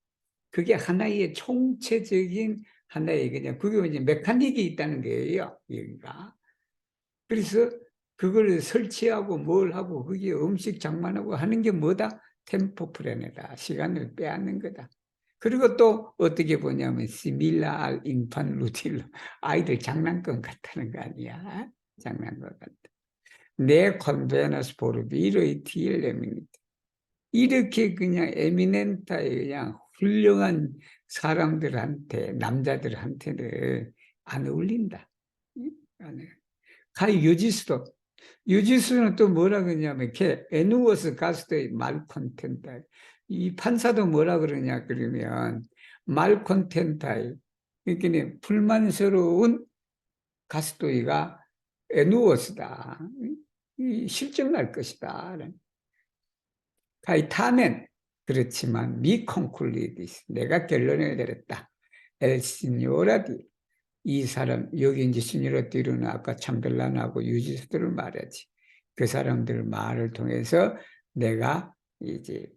그게 하나의 총체적인 하나의 그냥 그게 이제 메카닉이 있다는 거예요. 여기가. 그래서 그걸 설치하고 뭘 하고 그게 음식 장만하고 하는 게 뭐다? 템포 프레네다. 시간을 빼앗는 거다. 그리고 또 어떻게 보냐면 시밀라 알 인판 루틸로 아이들 장난감 같다는 거 아니야? 장난감 같다. 내 컨베너스 보르비로이 티엘 에미니트 이렇게 그냥 에미넨타에 그냥 훌륭한 사람들한테, 남자들한테는 안 어울린다. 응? 안 해. 가히 유지수는 또 뭐라 그러냐면, 걔, 애누어스 가스도의 말콘텐타이. 이 판사도 뭐라 그러냐, 그러면, 말콘텐타이. 그러니까 불만스러운 가스도이가 애누어스다. 이 실증날 것이다. 가히 타면, 그렇지만, 미 콘클리디스. 내가 결론을 내렸다. 엘 시뇨라디. 이 사람, 여기 이제 시니로띠르는 아까 참벨란하고 유지스들을 말하지. 그 사람들 말을 통해서 내가 이제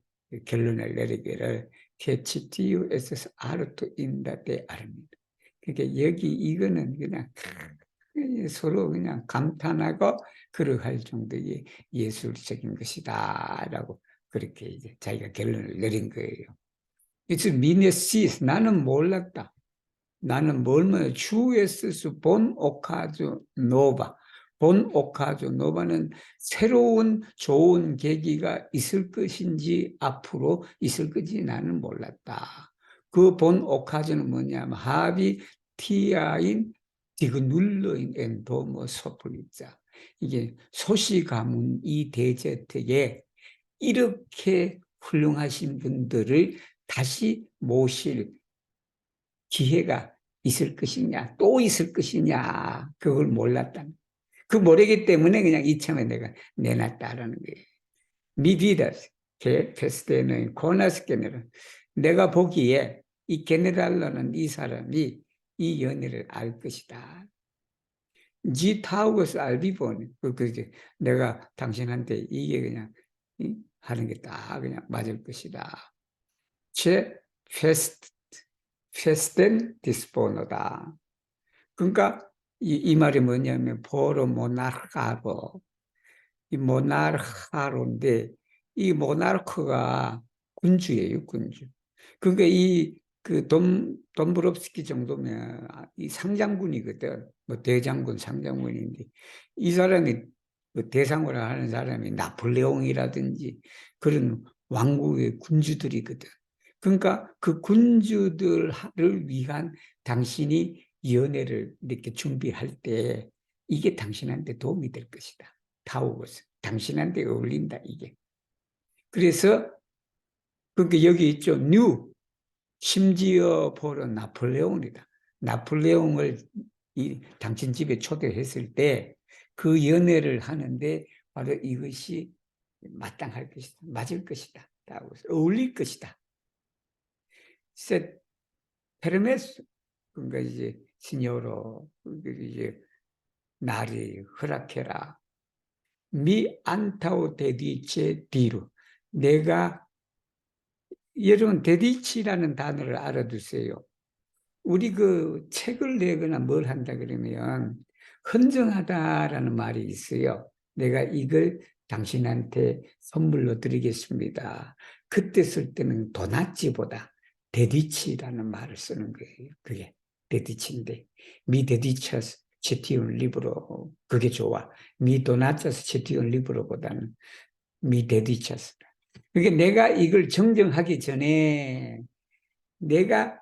결론을 내리기를 캐치티유 에서 아르토 인다데 아릅니다. 그러니까 여기 이거는 그냥 서로 그냥 감탄하고 그러할 정도의 예술적인 것이다라고 그렇게 이제 자기가 결론을 내린 거예요. It's 미네시스. 나는 몰랐다. 나는 뭘면 주에스스 본 오카주 노바. 본 오카주 노바는 새로운 좋은 계기가 있을 것인지 앞으로 있을 것인지 나는 몰랐다. 그 본 오카주는 뭐냐면 하비 티아인 디그눌러인 엔도모 소프리자. 이게 소시 가문 이 대저택에 이렇게 훌륭하신 분들을 다시 모실 기회가 있을 것이냐, 또 있을 것이냐, 그걸 몰랐다. 그 모르기 때문에 그냥 이참에 내가 내놨다라는 거예요. 미디다스, 페스테는 코나스케네는 내가 보기에 이 게네랄로는 이 사람이 이 연애를 알 것이다. 지 타우거스 알비본, 내가 당신한테 이게 그냥 하는 게 다 그냥 맞을 것이다. 제 페스텐 디스포노다. 그러니까 이 말이 뭐냐면 포로 모나르카로, 이 모나르카로인데 이 모나르크가 군주예요, 군주. 그러니까 이그 돈브롭스키 정도면 이 상장군이거든. 뭐 대장군, 상장군인데 이 사람이 그 대상으로 하는 사람이 나폴레옹이라든지 그런 왕국의 군주들이거든. 그러니까 그 군주들을 위한 당신이 연애를 이렇게 준비할 때 이게 당신한테 도움이 될 것이다. 타오고서 당신한테 어울린다 이게. 그래서 그러니까 여기 있죠. 뉴 심지어 보러 나폴레옹이다. 나폴레옹을 이 당신 집에 초대했을 때 그 연애를 하는데 바로 이것이 마땅할 것이다. 맞을 것이다. 어울릴 것이다. 세 페르메스 그러니까 이제 시녀로 이제 날이 허락해라. 미 안타오 데디체 디루. 내가 여러분 데디치라는 단어를 알아두세요. 우리 그 책을 내거나 뭘 한다 그러면 헌정하다라는 말이 있어요. 내가 이걸 당신한테 선물로 드리겠습니다. 그때 쓸 때는 도나치보다 데디치라는 말을 쓰는 거예요. 그게 데디치인데 미 데디차스 체티온 리브로 그게 좋아. 미 도나차스 체티온 리브로보다는 미 데디차스. 그러니까 내가 이걸 정정하기 전에 내가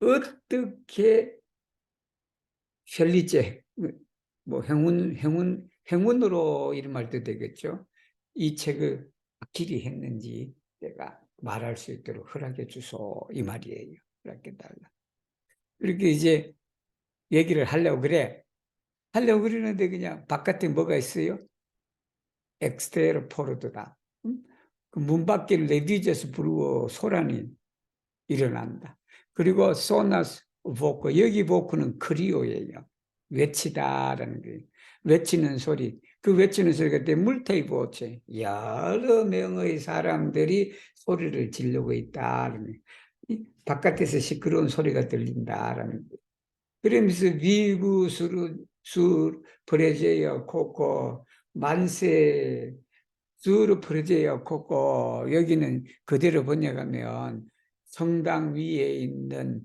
어떻게 펠리제 뭐 행운으로 이런 말도 되겠죠. 이 책을 확실히 했는지 내가 말할 수 있도록 허락해 주소 이 말이에요. 허락해 달라. 이렇게 이제 얘기를 하려고 그래. 하려고 그러는데 그냥 바깥에 뭐가 있어요? 엑스테르 포르드다. 그 문 밖에 레디제스 부르고 소란이 일어난다. 그리고 소나스 보크, 여기 보크는 크리오예요. 외치다라는 거예요. 외치는 소리. 그 외치는 소리가 때 물테이보체 여러 명의 사람들이 소리를 지르고 있다라는 바깥에서 시끄러운 소리가 들린다라는 거예요. 그러면서 위구 술 프레제여 코코 만세 주로 프레제여 코코 여기는 그대로 번역하면 성당 위에 있는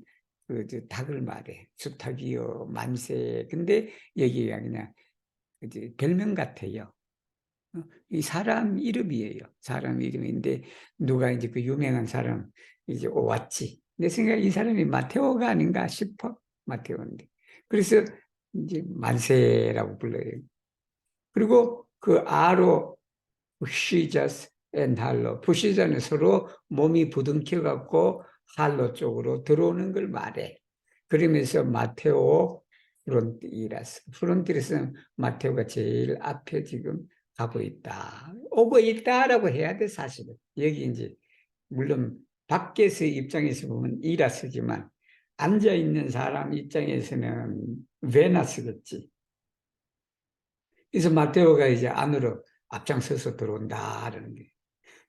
그 닭을 말해 수탉이요 만세. 근데 여기가 그냥 별명 같아요. 이 사람 이름이에요. 사람 이름인데 누가 이제 그 유명한 사람 이제 왔지. 내 생각에 이 사람이 마테오가 아닌가 싶어. 마테오인데. 그래서 이제 만세라고 불러요. 그리고 그 아로 푸시자스 앤 할로. 푸시자는 서로 몸이 부둥켜 갖고 할로 쪽으로 들어오는 걸 말해. 그러면서 마테오 프론티라스. 프론티라스는 마테오가 제일 앞에 지금 가고 있다. 오고 있다라고 해야 돼, 사실은. 여기 이제 물론 밖에서 입장에서 보면 이라스지만 앉아 있는 사람 입장에서는 베나스겠지. 그래서 마테오가 이제 안으로 앞장서서 들어온다라는 게.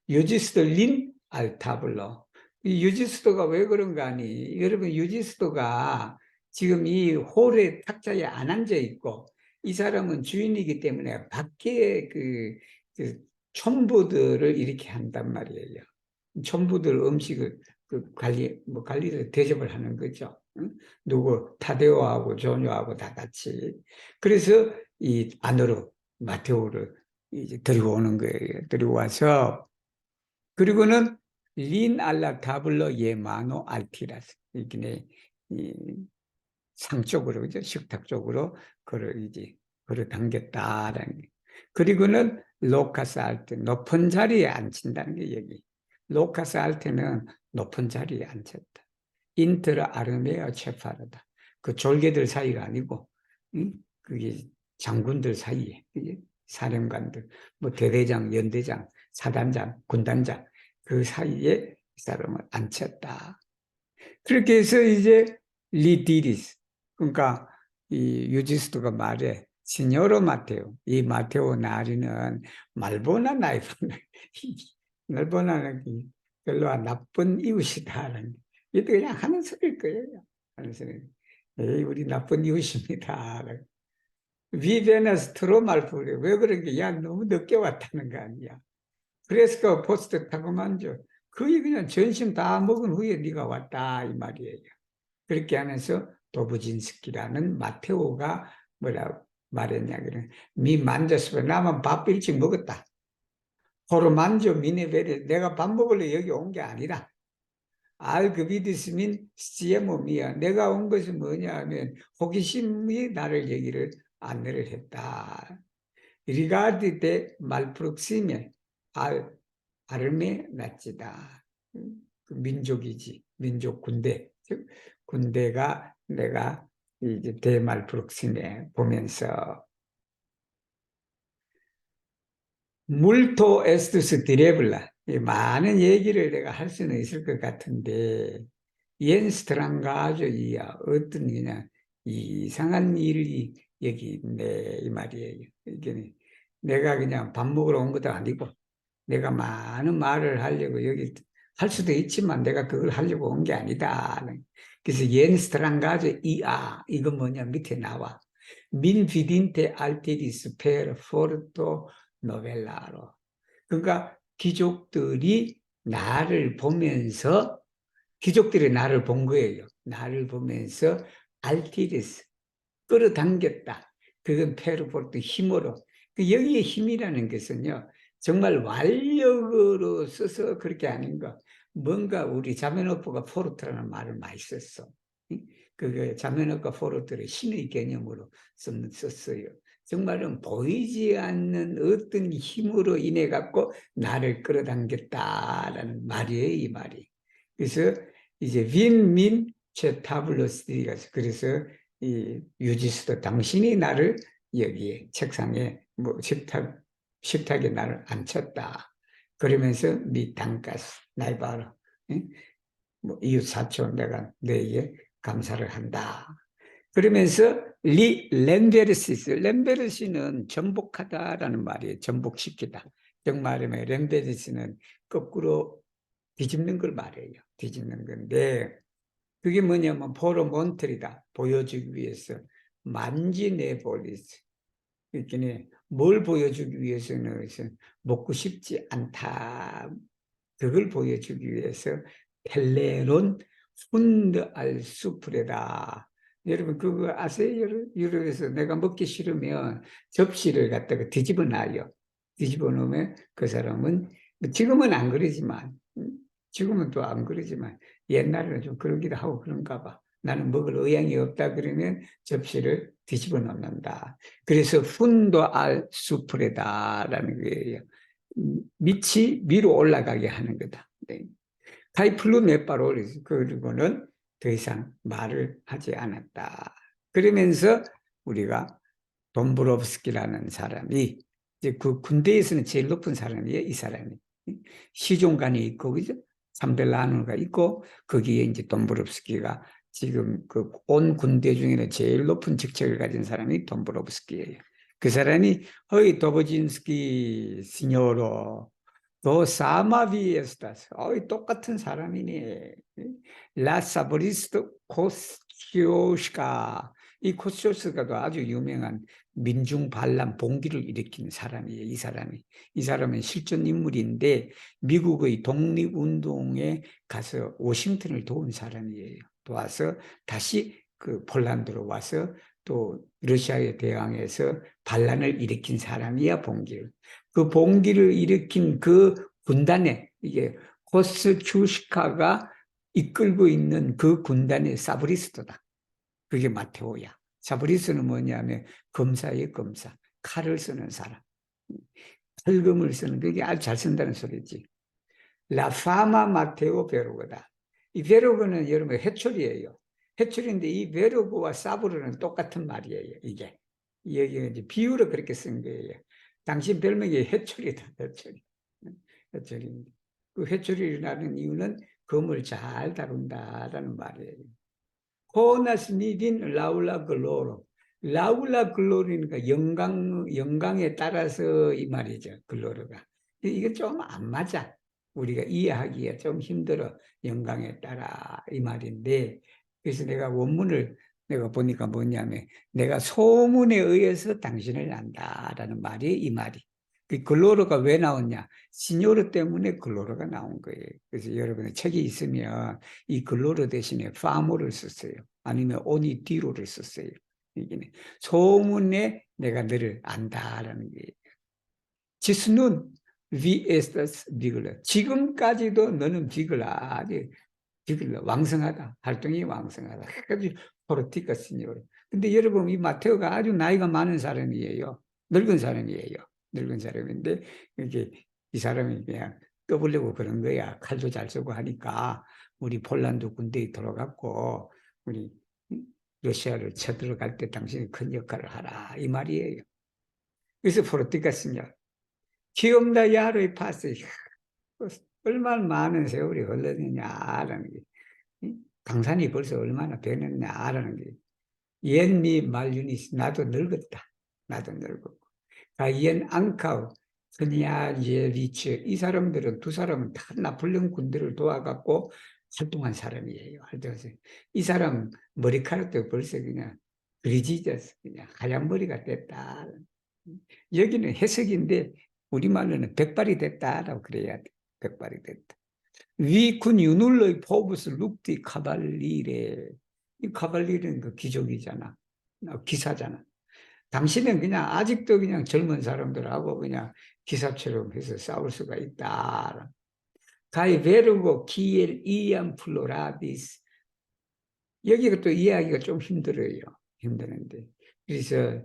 유지스도 린 알타블로. 이 유지스도가 왜 그런가 하니, 여러분, 유지스도가 지금 이 홀의 탁자에 안 앉아 있고, 이 사람은 주인이기 때문에 밖에 그 촌부들을 이렇게 한단 말이에요. 촌부들 음식을 관리를 대접을 하는 거죠. 응? 누구 타데오하고 조뇨하고 다 같이. 그래서 이 안으로 마테오를 이제 데리고 오는 거예요. 데리고 와서, 그리고는 린 알라 타블로 예마노 알티라스. 이게 상 쪽으로, 그죠? 식탁 쪽으로 걸어 이제 걸어 당겼다라는 게. 그리고는 로카스 알테, 높은 자리에 앉힌다는 게 여기. 로카스 알테는 높은 자리에 앉혔다. 인트라 아르메아 체파르다. 그 졸개들 사이가 아니고, 응? 그게 장군들 사이에, 그게 사령관들, 뭐 대대장, 연대장, 사단장, 군단장, 그 사이에 이 사람을 앉혔다. 그렇게 해서 이제 리디리스, 그러니까 이 유지스도가 말해 시녀로 마테오, 이 마테오 나리는 말보나 나이프나 말보나는 별로 나쁜 이웃이다라는, 이게 그냥 하는 소리일 거예요. 하는 소리. 에이, 우리 나쁜 이웃입니다. 위베너스트로 말풀이 왜 그런 게, 야, 너무 늦게 왔다는 거 아니야. 그래서 그 포스트 타고 만져. 거의 그냥 전심 다 먹은 후에 네가 왔다 이 말이에요. 그렇게 하면서 도부진스키라는 마테오가 뭐라 말했냐 그래. 미 만졌으면 나만 밥 일찍 먹었다. 호로 만져 미네베레, 내가 밥 먹으려 여기 온 게 아니라 알그비디스민 시에모미야. 내가 온 것이 뭐냐 하면 호기심이 나를 얘기를 안내를 했다. 리가드 데 말프록시메 알 아르메 나치다. 그 민족이지. 민족 군대. 즉 군대가 내가 이제 대말프록시메 보면서 물토 에스투스 디레블라, 많은 얘기를 내가 할 수는 있을 것 같은데 옌스트랑가조이야, 어떤 그냥 이상한 일이 여기 있네 이 말이에요. 이게 내가 그냥 밥 먹으러 온 것도 아니고 내가 많은 말을 하려고 여기 할 수도 있지만 내가 그걸 하려고 온 게 아니다. 그래서 옌스트랑가조 이아, 이건 뭐냐 밑에 나와. 민 비딘테 알테리스 페르 포르토 노벨라로. 그러니까 귀족들이 나를 보면서, 귀족들이 나를 본 거예요. 나를 보면서 알티리스, 끌어당겼다. 그건 페르포르트 힘으로. 그 여기에 힘이라는 것은요, 정말 완력으로 써서 그렇게 하는 거. 뭔가 우리 자메노프가 포르트라는 말을 많이 썼어. 그 자메노프가 포르트를 신의 개념으로 썼어요. 정말은 보이지 않는 어떤 힘으로 인해 갖고 나를 끌어당겼다라는 말이에요, 이 말이. 그래서 이제 윈민 최타블로스디가, 그래서 이 유지수도 당신이 나를 여기에 책상에 뭐 식탁에 나를 앉혔다. 그러면서 미 단가스 나이바로, 뭐 이웃 사촌 내가 너에게 감사를 한다. 그러면서 렌베르시스, 렌베르시는 전복하다라는 말이에요. 전복시키다. 정말이면 렌베르시는 거꾸로 뒤집는 걸 말해요. 뒤집는 건데 그게 뭐냐면 포로몬트리다. 보여주기 위해서 만지네볼리스. 그러니까 뭘 보여주기 위해서는 먹고 싶지 않다. 그걸 보여주기 위해서 텔레론 훈드 알 수프레다. 여러분 그거 아세요? 유럽에서 내가 먹기 싫으면 접시를 갖다가 뒤집어 놔요. 뒤집어 놓으면 그 사람은 지금은 안 그러지만 지금은 또 안 그러지만 옛날에는 좀 그러기도 하고 그런가 봐. 나는 먹을 의향이 없다 그러면 접시를 뒤집어 놓는다. 그래서 훈도 알 수프레다라는 거예요. 밑이 위로 올라가게 하는 거다. 네. 타이플로 메빠로 그리고는 더 이상 말을 하지 않았다. 그러면서 우리가 돈브롭스키라는 사람이 이제 그 군대에서는 제일 높은 사람이에요. 이 사람이 시종관이 있고 그죠? 3대 라누가 있고 거기에 이제 돈브롭스키가 지금 그 온 군대 중에는 제일 높은 직책을 가진 사람이 돈브롭스키예요. 그 사람이 허이 도보진스키 시뇨로 너 사마비에스타스. 똑같은 사람이네. 라사브리스트 코스티오스가 이 코스티오스가도 아주 유명한 민중 반란 봉기를 일으킨 사람이에요. 이 사람이. 이 사람은 실존 인물인데 미국의 독립운동에 가서 워싱턴을 도운 사람이에요. 도와서 다시 그 폴란드로 와서 또 러시아에 대항해서 반란을 일으킨 사람이야 봉기를. 그 봉기를 일으킨 그 군단에 이게 코스튜시카가 이끌고 있는 그 군단의 사브리스토다. 그게 마테오야. 사브리스는 뭐냐면 검사의 검사, 칼을 쓰는 사람. 철검을 쓰는 그게 아주 잘 쓴다는 소리지. 라파마 마테오 베로그다. 이 베로그는 여러분 해초리예요. 해초리인데 이 베로그와 사브르는 똑같은 말이에요. 이게 여기 이제 비유로 그렇게 쓴 거예요. 당신 별명이 해초리다. 해초리. 해초리입니다. 그 해초리라는 이유는 검을 잘 다룬다라는 말이에요. 호나스니딘 라울라 글로로. 라울라 글로리니까 영광에 따라서 이 말이죠. 글로르가. 이게 좀 안 맞아. 우리가 이해하기가 좀 힘들어. 영광에 따라 이 말인데 그래서 내가 원문을 내가 보니까 뭐냐면 내가 소문에 의해서 당신을 안다라는 말이 이 말이. 그 글로르가 왜 나왔냐? 시뇨르 때문에 글로르가 나온 거예요. 그래서 여러분의 책이 있으면 이 글로르 대신에 파모를 썼어요. 아니면 오니디로를 썼어요. 이게 소문에 내가 너를 안다라는 거예요. 지스는 위에스타스 비글러. 지금까지도 너는 비글라. 비글러. 왕성하다. 활동이 왕성하다. 그래서 포르티카 시니오르. 근데 여러분 이 마테오가 아주 나이가 많은 사람이에요. 늙은 사람이에요. 늙은 사람인데 이게 이 사람이 그냥 떠보려고 그런 거야. 칼도 잘 쓰고 하니까 우리 폴란드 군대에 들어갔고 우리 러시아를 쳐들어갈 때 당신이 큰 역할을 하라 이 말이에요. 그래서 포르티카 시니오르. 기엄다 야로의 파스 얼마나 많은 세월이 흘렀느냐라는 게 강산이 벌써 얼마나 되느냐라는 게 옛니 말유니스 나도 늙었다. 나도 늙었고 가이엔 앙카우 스니아제비츠 이 사람들은 두 사람은 다 나폴레옹 군대를 도와갖고 활동한 사람이에요. 활동해서 이 사람 머리카락도 벌써 그냥 그리지졌어. 그냥 하얀 머리가 됐다. 여기는 해석인데 우리말로는 백발이 됐다라고 그래야 돼. 백발이 됐다. 위군 유눌러의 포브스 룩디 카발리레. 이 카발리레는 그 귀족이잖아. 기사잖아. 당신은 그냥 아직도 그냥 젊은 사람들하고 그냥 기사처럼 해서 싸울 수가 있다. 가이 베르고 키엘 이안 플로라디스. 여기가 또 이해하기가 좀 힘들어요. 힘드는데. 그래서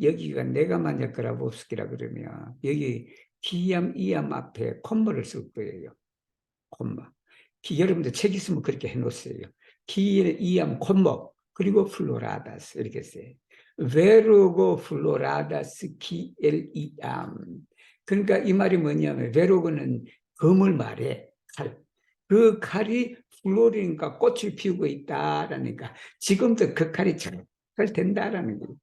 여기가 내가 만약 그라보스키라 그러면 여기 기암, 이암 앞에 콤마를 쓸 거예요. 콤마. 여러분들 책 있으면 그렇게 해놓으세요. 기엘, 이암, 콤마. 그리고 플로라다스 이렇게 써요. 베르고 플로라다스 기엘, 이암. 그러니까 이 말이 뭐냐면 베르고는 검을 말해. 칼. 그 칼이 플로리니까 꽃을 피우고 있다라니까 지금도 그 칼이 잘 된다라는 거예요.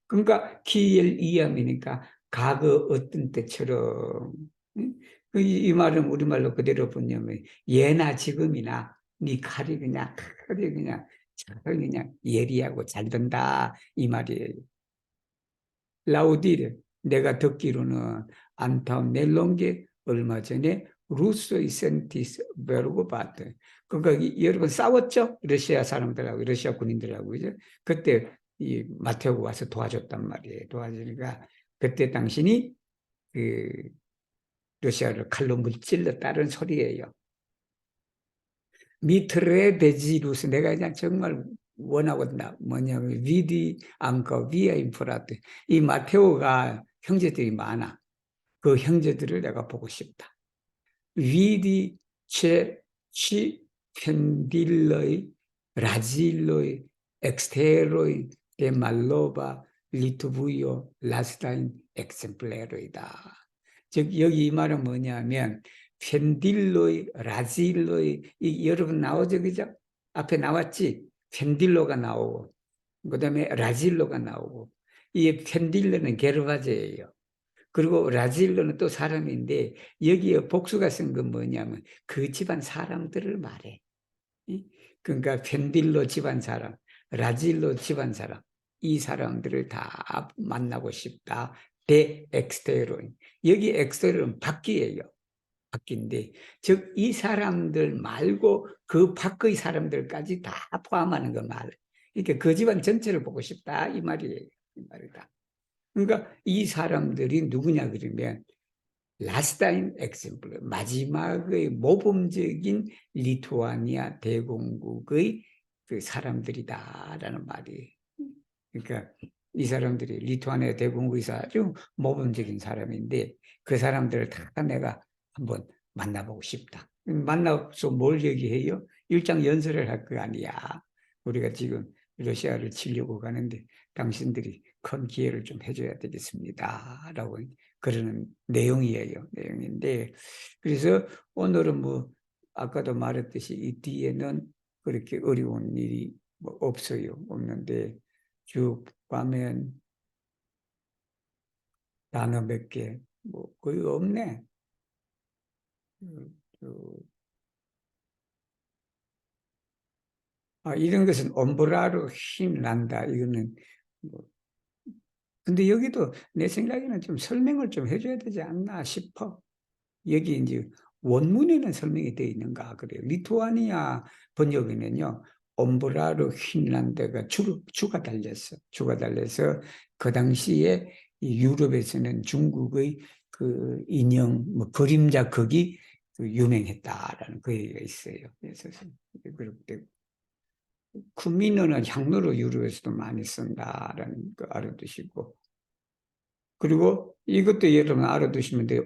그러니까 기엘 이암이니까 과거 어떤 때처럼 이 말은 우리말로 그대로 보냐면 예나 지금이나 네 칼이 그냥 잘 그냥 예리하고 잘 된다 이 말이에요. 라우디르 내가 듣기로는 안타운 넬롱게 얼마 전에 루스의 센티스 베르고 바트 그러니까 여러분 싸웠죠? 러시아 사람들하고 러시아 군인들하고 그죠? 그때 이 마테오가 와서 도와줬단 말이에요. 도와주니까 그때 당신이 그 러시아를 칼로 물질렀다는 소리예요. 미트레 베지루스 내가 그냥 정말 원하거든요. 뭐냐면 위디 앙커 위아 인프라트 이 마테오가 형제들이 많아. 그 형제들을 내가 보고 싶다. 위디 체치 펜딜러이 라질로이 엑스테로이 데말로바 리투부요 라스타인 엑셈플레로이다. 즉 여기 이 말은 뭐냐면 펜딜로이 라질로이 이 여러분 나오죠 그죠? 앞에 나왔지? 펜딜로가 나오고 그다음에 라질로가 나오고 이 펜딜로는 게르바제예요. 그리고 라질로는 또 사람인데 여기에 복수가 쓴 건 뭐냐면 그 집안 사람들을 말해. 그러니까 펜딜로 집안 사람, 라질로 집안 사람 이 사람들을 다 만나고 싶다. 대 엑스테로인. 여기 엑스테로는 밖이에요. 밖인데 즉 이 사람들 말고 그 밖의 사람들까지 다 포함하는 거 말. 그러니까 그 집안 전체를 보고 싶다 이 말이에요. 이 말이다. 그러니까 이 사람들이 누구냐 그러면 라스타인 엑sem플 마지막의 모범적인 리투아니아 대공국의 그 사람들이다라는 말이에요. 그러니까 이 사람들이 리투아니아 대공국에서 아주 모범적인 사람인데 그 사람들을 다 내가 한번 만나보고 싶다. 만나서 뭘 얘기해요? 일장 연설을 할 거 아니야. 우리가 지금 러시아를 치려고 가는데 당신들이 큰 기회를 좀 해줘야 되겠습니다. 라고 그러는 내용이에요. 내용인데 그래서 오늘은 뭐 아까도 말했듯이 이 뒤에는 그렇게 어려운 일이 뭐 없어요. 없는데 쭉 가면 단어 몇 개, 뭐 거의 없네. 이런 것은 엄브라로 힘난다. 이거는 뭐. 근데 여기도 내 생각에는 좀 설명을 좀 해줘야 되지 않나 싶어. 여기 이제 원문에는 설명이 되어 있는가 그래요. 리투아니아 번역에는요. 엄브라르 핀란드가 주가 달렸어. 주가 달려서 그 당시에 이 유럽에서는 중국의 그 인형 뭐 그림자 극이 그 유명했다라는 그 얘기가 있어요. 그래서 그렇게 쿠미노는 향로로 유럽에서도 많이 쓴다라는 거 알아두시고 그리고 이것도 여러분 알아두시면 돼요.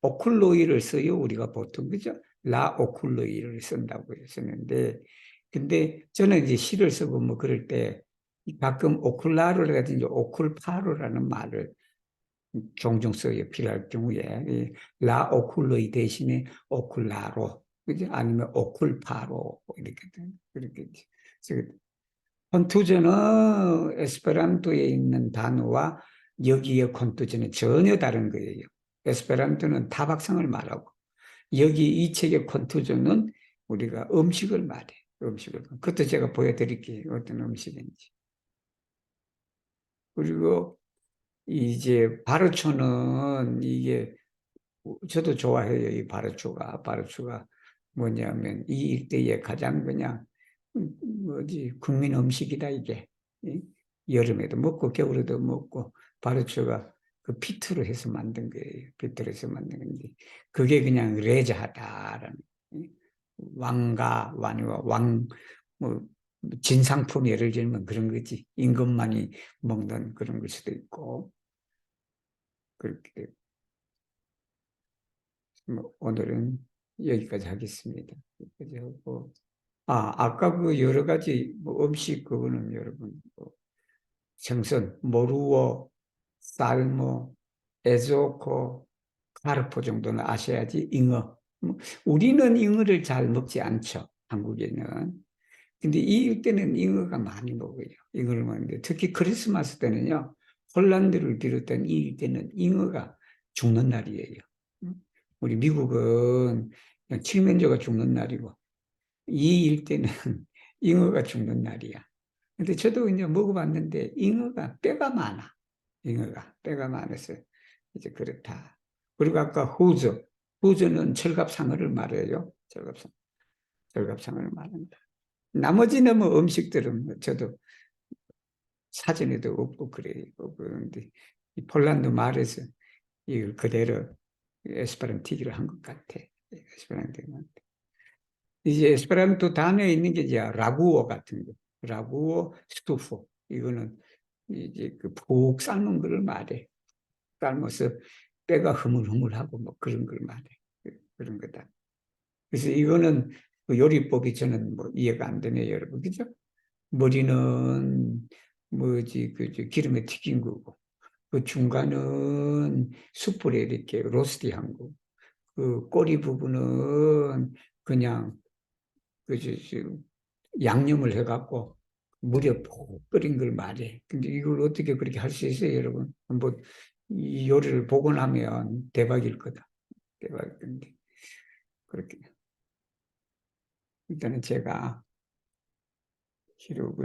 오쿨로이를 써요. 우리가 보통, 그죠? 라 오쿨로이를 쓴다고 했었는데, 근데 저는 이제 시를 쓰고 뭐 그럴 때 가끔 오쿨라로라든지 오쿨파로라는 말을 종종 써요. 필요할 경우에. 라 오쿨로이 대신에 오쿨라로, 그죠? 아니면 오쿨파로, 그렇게. 콘투저는 에스페란토에 있는 단어와 여기의 콘투저는 전혀 다른 거예요. 에스페란토는 타박상을 말하고 여기 이 책의 콘투저는 우리가 음식을 말해. 음식을. 그것도 제가 보여드릴게요. 어떤 음식인지. 그리고 이제 바르초는 이게 저도 좋아해요. 이 바르초가. 바르초가 뭐냐면 이 일대의 가장 그냥 뭐지 국민 음식이다 이게. 여름에도 먹고 겨울에도 먹고 바르초가 그 피트로 해서 만든 거예요. 피트로 해서 만든 건데 그게 그냥 레자하다라는 왕가 왕과 왕뭐 진상품 예를 들면 그런 거지 임금만이 먹는 그런 걸 수도 있고 그렇게 뭐 오늘은 여기까지 하겠습니다. 여기까지 하고 아까 그 여러 가지 뭐 음식 그거는 여러분 뭐 생선, 모루어, 살모, 에조코, 카르포 정도는 아셔야지 잉어. 우리는 잉어를 잘 먹지 않죠. 한국에는. 근데 이 때는 잉어가 많이 먹어요. 잉어를 먹는데 특히 크리스마스 때는요. 폴란드를 비롯한 이 때는 잉어가 죽는 날이에요. 우리 미국은 그냥 칠면조가 죽는 날이고 이 일때는 잉어가 죽는 날이야. 근데 저도 이제 먹어봤는데 잉어가 뼈가 많아. 잉어가 뼈가 많아서 이제 그렇다. 그리고 아까 후저, 후저는 철갑상어를 말해요. 철갑상어를 말한다. 나머지는 뭐 음식들은 뭐 저도 사전에도 없고 그래요. 그런데 이 폴란드 말에서 이걸 그대로 에스페란티기를 한 것 같아. 에스페란토. 이제 에스페란토 단어에 있는 게 이제 라구어 같은 거, 라구어, 스투포. 이거는 이제 그 푹 삶은 거를 말해. 삶아서 뼈가 흐물흐물하고 뭐 그런 걸 말해. 그런 거다. 그래서 이거는 그 요리법이 저는 뭐 이해가 안 되네요, 여러분. 그죠? 머리는 뭐지, 저 기름에 튀긴 거고, 그 중간은 숯불에 이렇게 로스트한 거, 그 꼬리 부분은 그냥 양념을 해갖고 물에 푹 끓인 걸 말해. 근데 이걸 어떻게 그렇게 할 수 있어요, 여러분? 한번 이 요리를 보고 나면 대박일 거다. 대박일 건데. 그렇게. 일단은 제가 기록을